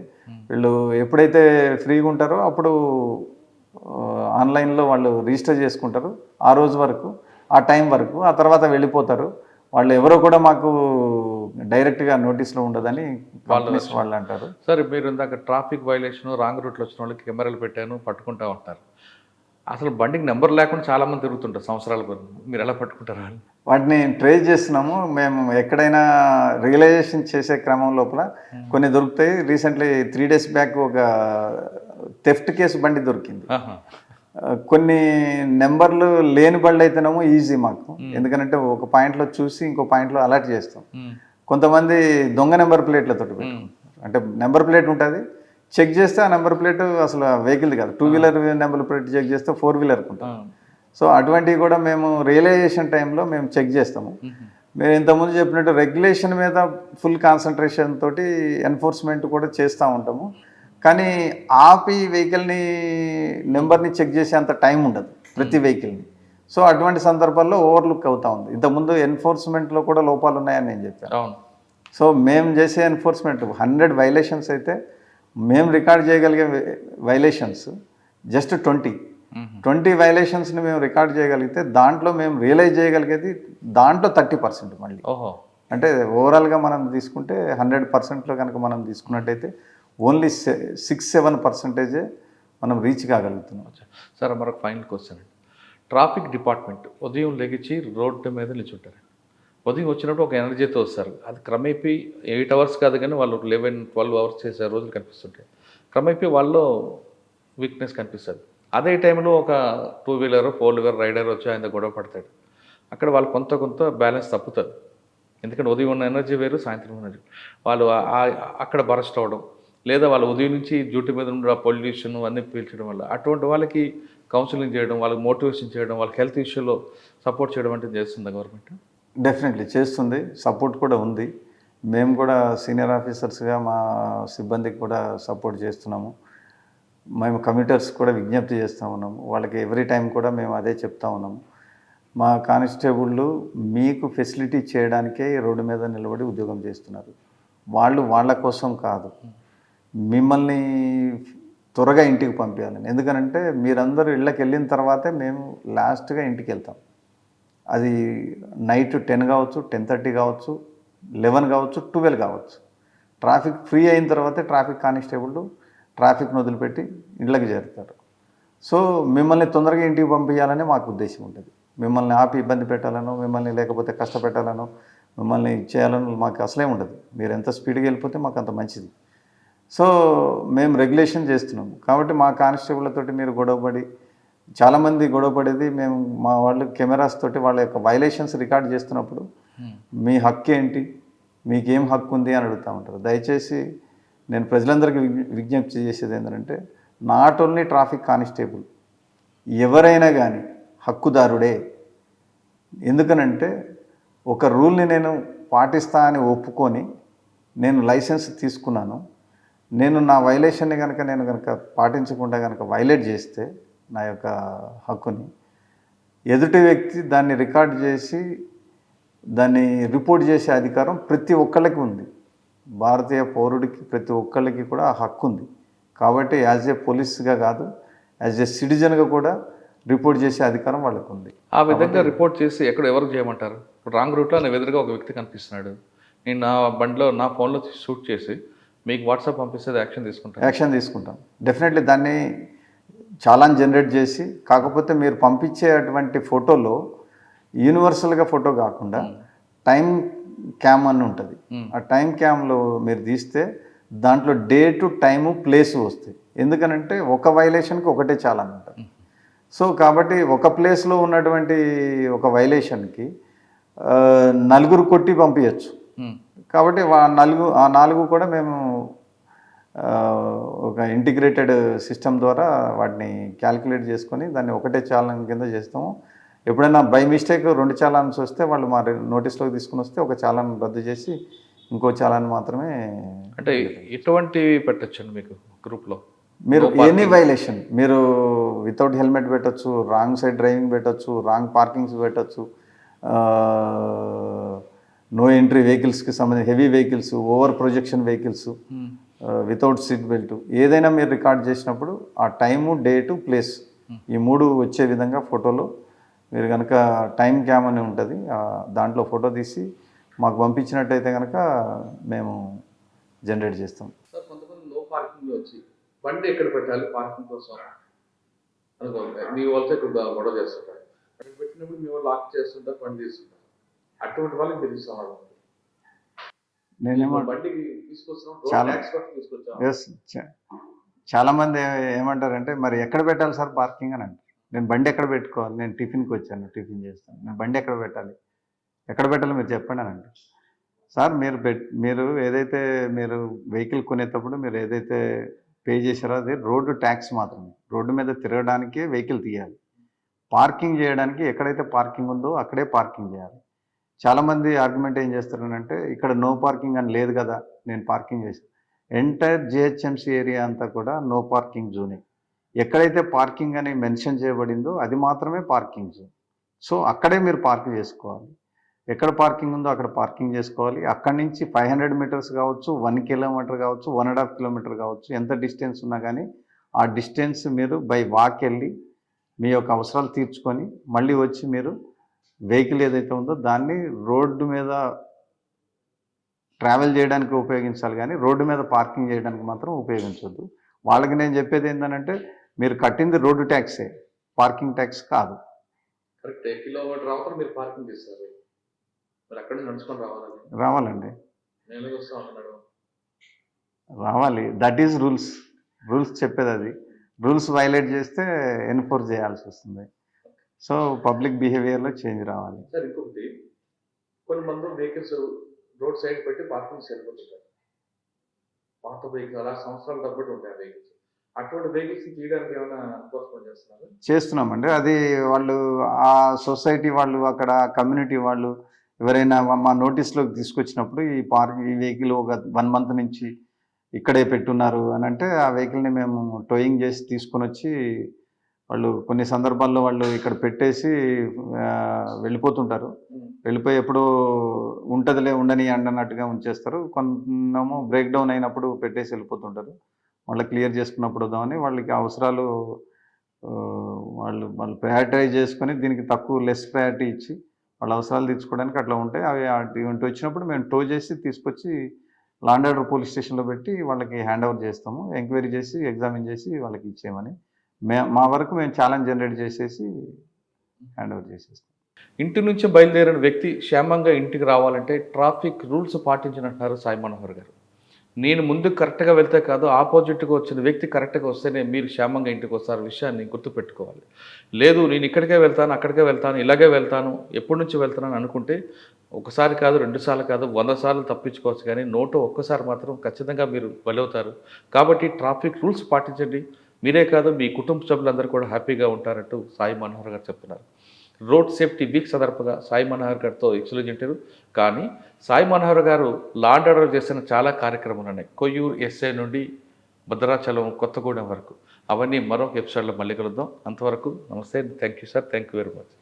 వీళ్ళు ఎప్పుడైతే ఫ్రీగా ఉంటారో అప్పుడు ఆన్లైన్లో వాళ్ళు రిజిస్టర్ చేసుకుంటారు. ఆ రోజు వరకు, ఆ టైం వరకు, ఆ తర్వాత వెళ్ళిపోతారు. వాళ్ళు ఎవరో కూడా మాకు డైరెక్ట్గా నోటీస్లో ఉండదని వాళ్ళు అంటారు. సరే, మీరు ఇందాక ట్రాఫిక్ వైలేషన్, రాంగ్ రూట్లో వచ్చిన వాళ్ళకి కెమెరాలు పెట్టాను పట్టుకుంటా ఉంటారు. అసలు బండికి నెంబర్ లేకుండా చాలామంది తిరుగుతుంటారు సంవత్సరాల కొరకు. మీరు ఎలా పట్టుకుంటారు? వాటిని ట్రేస్ చేస్తున్నాము మేము. ఎక్కడైనా రియలైజేషన్ చేసే క్రమం లోపల కొన్ని దొరుకుతాయి. రీసెంట్లీ 3 days బ్యాక్ ఒక థెఫ్ట్ కేసు బండి దొరికింది. కొన్ని నెంబర్లు లేని బళ్ళు అయితేనేమో ఈజీ మాకు, ఎందుకంటే ఒక పాయింట్లో చూసి ఇంకో పాయింట్లో అలర్ట్ చేస్తాం. కొంతమంది దొంగ నెంబర్ ప్లేట్లతో అంటే నెంబర్ ప్లేట్ ఉంటుంది, చెక్ చేస్తే ఆ నెంబర్ ప్లేట్ అసలు వెహికల్ది కాదు. 2 వీలర్ నెంబర్ ప్లేట్ చెక్ చేస్తే 4 వీలర్కి ఉంటుంది. సో అటువంటివి కూడా మేము రియలైజేషన్ టైంలో మేము చెక్ చేస్తాము. మేము ఇంతకుముందు చెప్పినట్టు రెగ్యులేషన్ మీద ఫుల్ కాన్సన్ట్రేషన్ తోటి ఎన్ఫోర్స్మెంట్ కూడా చేస్తూ ఉంటాము. కానీ ఆపి వెహికల్ని నెంబర్ని చెక్ చేసే అంత టైం ఉండదు ప్రతి వెహికల్ని. సో అటువంటి సందర్భాల్లో ఓవర్లుక్ అవుతూ ఉంది. ఇంతకుముందు ఎన్ఫోర్స్మెంట్లో కూడా లోపాలు ఉన్నాయని నేను చెప్పాను. సో మేము చేసే ఎన్ఫోర్స్మెంట్ 100 వైలేషన్స్ అయితే మేము రికార్డ్ చేయగలిగే వైలేషన్స్ జస్ట్ 20 వైలేషన్స్ని మేము రికార్డ్ చేయగలిగితే దాంట్లో మేము రియలైజ్ చేయగలిగేది దాంట్లో 30% మళ్ళీ. అంటే ఓవరాల్గా మనం తీసుకుంటే 100%లో కనుక మనం తీసుకున్నట్టయితే ఓన్లీ 6-7% మనం రీచ్ కాగలుగుతున్నాం. సార్, మరొక ఫైనల్ క్వశ్చన్ అండి. ట్రాఫిక్ డిపార్ట్మెంట్ ఉదయం లెగిచి రోడ్డు మీద నిల్చుంటారు. ఉదయం వచ్చినప్పుడు ఒక ఎనర్జీతో వస్తారు. అది క్రమేపీ 8 hours కాదు కానీ వాళ్ళు 11-12 hours చేసే రోజులు కనిపిస్తుంటాయి. క్రమేపీ వాళ్ళు వీక్నెస్ కనిపిస్తుంది. అదే టైంలో ఒక 2 వీలర్ 4 వీలర్ రైడర్ వచ్చి ఆయన గొడవ పడతాడు. అక్కడ వాళ్ళు కొంత బ్యాలెన్స్ తప్పుతుంది. ఎందుకంటే ఉదయం ఉన్న ఎనర్జీ వేరు, సాయంత్రం ఎనర్జీ. వాళ్ళు అక్కడ బరస్ట్ అవ్వడం, లేదా వాళ్ళ ఉదయం నుంచి డ్యూటీ మీద ఉన్న పొల్యూషన్ అన్నీ పీల్చడం వల్ల అటువంటి వాళ్ళకి కౌన్సిలింగ్ చేయడం, వాళ్ళకి మోటివేషన్ చేయడం, వాళ్ళకి హెల్త్ ఇష్యూలో సపోర్ట్ చేయడం అంటే చేస్తుందా గవర్నమెంట్? డెఫినెట్లీ చేస్తుంది, సపోర్ట్ కూడా ఉంది. మేము కూడా సీనియర్ ఆఫీసర్స్గా మా సిబ్బందికి కూడా సపోర్ట్ చేస్తున్నాము. మేము కమ్యూటర్స్ కూడా విజ్ఞప్తి చేస్తూ ఉన్నాము. వాళ్ళకి ఎవ్రీ టైం కూడా మేము అదే చెప్తా ఉన్నాము. మా కానిస్టేబుళ్ళు మీకు ఫెసిలిటీ చేయడానికే రోడ్డు మీద నిలబడి ఉద్యోగం చేస్తున్నారు. వాళ్ళు వాళ్ళ కోసం కాదు, మిమ్మల్ని త్వరగా ఇంటికి పంపించాలని. ఎందుకనంటే మీరందరూ ఇళ్ళకి వెళ్ళిన తర్వాతే మేము లాస్ట్గా ఇంటికి వెళ్తాం. అది నైట్ 10 కావచ్చు, 10:30 కావచ్చు, 11 కావచ్చు, 12 కావచ్చు. ట్రాఫిక్ ఫ్రీ అయిన తర్వాతే ట్రాఫిక్ కానిస్టేబుల్ ట్రాఫిక్ను వదిలిపెట్టి ఇళ్ళకి చేరుతారు. సో మిమ్మల్ని తొందరగా ఇంటికి పంపించాలని మాకు ఉద్దేశం ఉంటుంది. మిమ్మల్ని ఆపి ఇబ్బంది పెట్టాలనో, మిమ్మల్ని లేకపోతే కష్టపెట్టాలనో, మిమ్మల్ని చేయాలని మాకు అసలే ఉండదు. మీరు ఎంత స్పీడ్గా వెళ్ళిపోతే మాకు అంత మంచిది. సో మేము రెగ్యులేషన్ చేస్తున్నాము. కాబట్టి మా కానిస్టేబుల్లతోటి మీరు గొడవపడి, చాలామంది గొడవపడేది మేము మా వాళ్ళు కెమెరాస్ తోటి వాళ్ళ యొక్క వైలేషన్స్ రికార్డ్ చేస్తున్నప్పుడు మీ హక్కు ఏంటి, మీకేం హక్కు ఉంది అని అడుగుతూ ఉంటారు. దయచేసి నేను ప్రజలందరికీ విజ్ఞప్తి చేసేది ఏంటంటే, నాట్ ఓన్లీ ట్రాఫిక్ కానిస్టేబుల్, ఎవరైనా కానీ హక్కుదారుడే. ఎందుకనంటే ఒక రూల్ని నేను పాటిస్తా అని ఒప్పుకొని నేను లైసెన్స్ తీసుకున్నాను. నేను నా వైలేషన్ని కనుక పాటించకుండా వైలేట్ చేస్తే నా యొక్క హక్కుని, ఎదుటి వ్యక్తి దాన్ని రికార్డ్ చేసి దాన్ని రిపోర్ట్ చేసే అధికారం ప్రతి ఒక్కళ్ళకి ఉంది. భారతీయ పౌరుడికి ప్రతి ఒక్కళ్ళకి కూడా ఆ హక్కు ఉంది. కాబట్టి యాజ్ ఏ పోలీస్గా కాదు, యాజ్ ఏ సిటిజన్గా కూడా రిపోర్ట్ చేసే అధికారం వాళ్ళకు ఉంది. ఆ విధంగా రిపోర్ట్ చేసి ఎక్కడ ఎవరికి చేయమంటారు? రాంగ్ రూట్లో నా ఎదురుగా ఒక వ్యక్తి కనిపిస్తున్నాడు, నేను నా బండిలో నా ఫోన్లో షూట్ చేసి మీకు వాట్సాప్ పంపిస్తే యాక్షన్ తీసుకుంటాను. యాక్షన్ తీసుకుంటాం డెఫినెట్లీ. దాన్ని చాలాన్ జనరేట్ చేసి, కాకపోతే మీరు పంపించే అటువంటి ఫోటోలో యూనివర్సల్గా ఫోటో కాకుండా టైం క్యామ్ అని ఉంటుంది. ఆ టైం క్యామ్లో మీరు తీస్తే దాంట్లో డేటు, టైము, ప్లేసు వస్తాయి. ఎందుకనంటే ఒక వైలేషన్కి ఒకటే చాలాన్ ఉంటుంది. సో కాబట్టి ఒక ప్లేస్లో ఉన్నటువంటి ఒక వైలేషన్కి 4 కొట్టి పంపించచ్చు. కాబట్టి ఆ 4 కూడా మేము ఒక ఇంటిగ్రేటెడ్ సిస్టమ్ ద్వారా వాటిని క్యాల్కులేట్ చేసుకొని దాన్ని ఒకటే చాలన్ కింద చేస్తాము. ఎప్పుడైనా బై మిస్టేక్ 2 చాలాన్స్ వస్తే వాళ్ళు మా నోటీస్లోకి తీసుకుని వస్తే ఒక చాలాన్ రద్దు చేసి ఇంకో చాలాన్ మాత్రమే. అంటే ఎటువంటివి పెట్టచ్చండి మీకు గ్రూప్లో? మీరు ఎనీ వైలేషన్, మీరు వితౌట్ హెల్మెట్ పెట్టచ్చు, రాంగ్ సైడ్ డ్రైవింగ్ పెట్టచ్చు, రాంగ్ పార్కింగ్స్ పెట్టచ్చు, నో ఎంట్రీ వెహికల్స్కి సంబంధించి heavy vehicles, over projection vehicles, without seat belt, ఏదైనా మీరు రికార్డ్ చేసినప్పుడు ఆ టైము, డేటు, ప్లేస్ ఈ 3 వచ్చే విధంగా ఫోటోలో మీరు కనుక టైం క్యామ్ అని ఉంటుంది, దాంట్లో ఫోటో తీసి మాకు పంపించినట్టయితే కనుక మేము జనరేట్ చేస్తాం. సార్ కొంతమంది నో పార్కింగ్లో వచ్చి బండి ఎక్కడ పెట్టాలి పార్కింగ్ కోసం అనుకోండి, మీ వాళ్ళతో ఇక్కడ గొడవ చేస్తుంటారు. అక్కడ పెట్టినప్పుడు మీ వాళ్ళు లాక్ చేస్తుంటారు, బండి తీసుకుంటారు. అటువంటి వాళ్ళకి మీరు ఇస్తాను. నేనేమో బండికి తీసుకొస్తున్నాం, చాలామంది ఏమంటారంటే, మరి ఎక్కడ పెట్టాలి సార్ పార్కింగ్ అని అంటారు. నేను బండి ఎక్కడ పెట్టుకోవాలి, నేను టిఫిన్కి వచ్చాను, టిఫిన్ చేస్తాను, నేను బండి ఎక్కడ పెట్టాలి, ఎక్కడ పెట్టాలో మీరు చెప్పండి అని అంటారు. సార్ మీరు ఏదైతే మీరు వెహికల్ కొనేటప్పుడు మీరు ఏదైతే పే చేశారో అది రోడ్డు ట్యాక్స్ మాత్రమే. రోడ్డు మీద తిరగడానికి వెహికల్ తీయాలి. పార్కింగ్ చేయడానికి ఎక్కడైతే పార్కింగ్ ఉందో అక్కడే పార్కింగ్ చేయాలి. చాలామంది ఆర్గ్యుమెంట్ ఏం చేస్తారనంటే, ఇక్కడ నో పార్కింగ్ అని లేదు కదా, నేను పార్కింగ్ చేశాను. ఎంటైర్ జిహెచ్ఎంసీ ఏరియా అంతా కూడా నో పార్కింగ్ జోనే. ఎక్కడైతే పార్కింగ్ అని మెన్షన్ చేయబడిందో అది మాత్రమే పార్కింగ్ జోన్. సో అక్కడే మీరు పార్క్ చేసుకోవాలి. ఎక్కడ పార్కింగ్ ఉందో అక్కడ పార్కింగ్ చేసుకోవాలి. అక్కడి నుంచి 500 మీటర్స్ కావచ్చు, 1 కిలోమీటర్ కావచ్చు, 1.5 కిలోమీటర్ కావచ్చు, ఎంత డిస్టెన్స్ ఉన్నా కానీ ఆ డిస్టెన్స్ మీరు బై వాక్ వెళ్ళి మీ యొక్క అవసరాలు తీర్చుకొని మళ్ళీ వచ్చి మీరు వెహికల్ ఏదైతే ఉందో దాన్ని రోడ్డు మీద ట్రావెల్ చేయడానికి ఉపయోగించాలి, కానీ రోడ్డు మీద పార్కింగ్ చేయడానికి మాత్రం ఉపయోగించవద్దు. వాళ్ళకి నేను చెప్పేది ఏంటంటే, మీరు కట్టింది రోడ్డు ట్యాక్సే, పార్కింగ్ ట్యాక్స్ కాదు. కరెక్ట్. కిలోమీటర్ అవతల మీరు పార్కింగ్ చేస్తారు, మరి అక్కడ నుంచి నడుచుకొని రావాలండి, నేను వస్తా ఉంటున్నాడు, రావాలి. దట్ ఈజ్ రూల్స్ చెప్పేది అది. రూల్స్ వైలేట్ చేస్తే ఎన్ఫోర్స్ చేయాల్సి వస్తుంది. సో పబ్లిక్ బిహేవియర్లో చేంజ్ రావాలి. సార్ ఇంకొకటి, కొన్ని మంది వెహికల్స్ రోడ్ సైడ్ పెట్టి పార్కింగ్స్ వెళ్ళిపోతుంటారు. పాత వెహికల్స్ అలా సంవత్సరాలు తగ్గట్టు ఉంటాయి వెహికల్స్. అటువంటి వెహికల్స్ తీయడానికి ఏమైనా ఎన్ఫోర్స్మెంట్ చేస్తున్నామండి. అది వాళ్ళు ఆ సొసైటీ వాళ్ళు, అక్కడ కమ్యూనిటీ వాళ్ళు ఎవరైనా మా నోటీస్లోకి తీసుకొచ్చినప్పుడు ఈ వెహికల్ ఒక 1 మంత్ నుంచి ఇక్కడే పెట్టున్నారు అని అంటే ఆ వెహికల్ని మేము టోయింగ్ చేసి తీసుకొని వచ్చి వాళ్ళు కొన్ని సందర్భాల్లో వాళ్ళు ఇక్కడ పెట్టేసి వెళ్ళిపోతుంటారు. వెళ్ళిపోయి ఎప్పుడో ఉంటదిలే ఉండని అన్నట్టుగా ఉంచేస్తారు. కొంతేమో బ్రేక్ డౌన్ అయినప్పుడు పెట్టేసి వెళ్ళిపోతుంటారు. మళ్ళీ క్లియర్ చేసుకున్నప్పుడు వద్దామని వాళ్ళకి అవసరాలు వాళ్ళు ప్రయారిటైజ్ చేసుకొని దీనికి లెస్ ప్రయారిటీ ఇచ్చి వాళ్ళ అవసరాలు తీర్చుకోవడానికి అట్లా ఉంటాయి. అవి అటువంటి వచ్చినప్పుడు మేము టో చేసి తీసుకొచ్చి లా అండ్ ఆర్డర్ పోలీస్ స్టేషన్లో పెట్టి వాళ్ళకి హ్యాండ్ ఓవర్ చేస్తాము. ఎంక్వైరీ చేసి ఎగ్జామిన్ చేసి వాళ్ళకి ఇచ్చేయమని మా వరకు మేము ఛాలెంజ్ జనరేట్ చేసేసి హ్యాండ్ ఓవర్ చేసేస్తాం. ఇంటి నుంచి బయలుదేరిన వ్యక్తి క్షేమంగా ఇంటికి రావాలంటే ట్రాఫిక్ రూల్స్ పాటించినట్టున్నారు సాయి మనోహర్ గారు. నేను ముందు కరెక్ట్గా వెళ్తే కాదు, ఆపోజిట్గా వచ్చిన వ్యక్తి కరెక్ట్గా వస్తేనే మీరు క్షేమంగా ఇంటికి వస్తారు విషయాన్ని గుర్తుపెట్టుకోవాలి. లేదు నేను ఇక్కడికే వెళ్తాను, అక్కడికే వెళ్తాను, ఇలాగే వెళ్తాను, ఎప్పటి నుంచి వెళ్తాను అనుకుంటే ఒకసారి కాదు, 2 సార్లు కాదు, 100 సార్లు తప్పించుకోవచ్చు, కానీ నోటో ఒక్కసారి మాత్రం ఖచ్చితంగా మీరు బలవుతారు. కాబట్టి ట్రాఫిక్ రూల్స్ పాటించండి. మీరే కాదు, మీ కుటుంబ సభ్యులందరూ కూడా హ్యాపీగా ఉంటారంటూ సాయి మనోహర్ గారు చెప్తున్నారు. రోడ్ సేఫ్టీ వీక్ సందర్భంగా సాయి మనోహర్ గారితో ఎక్స్క్లూజివ్ ఇంటర్వ్యూ. కానీ సాయి మనోహర్ గారు లా అండ్ ఆర్డర్ చేసిన చాలా కార్యక్రమాలు ఉన్నాయి. కొయ్యూరు ఎస్ఐ నుండి భద్రాచలం, కొత్తగూడెం వరకు. అవన్నీ మరొక ఎపిసోడ్లో మళ్ళీ కలుద్దాం. అంతవరకు నమస్తే. Thank you sir. Thank you very much.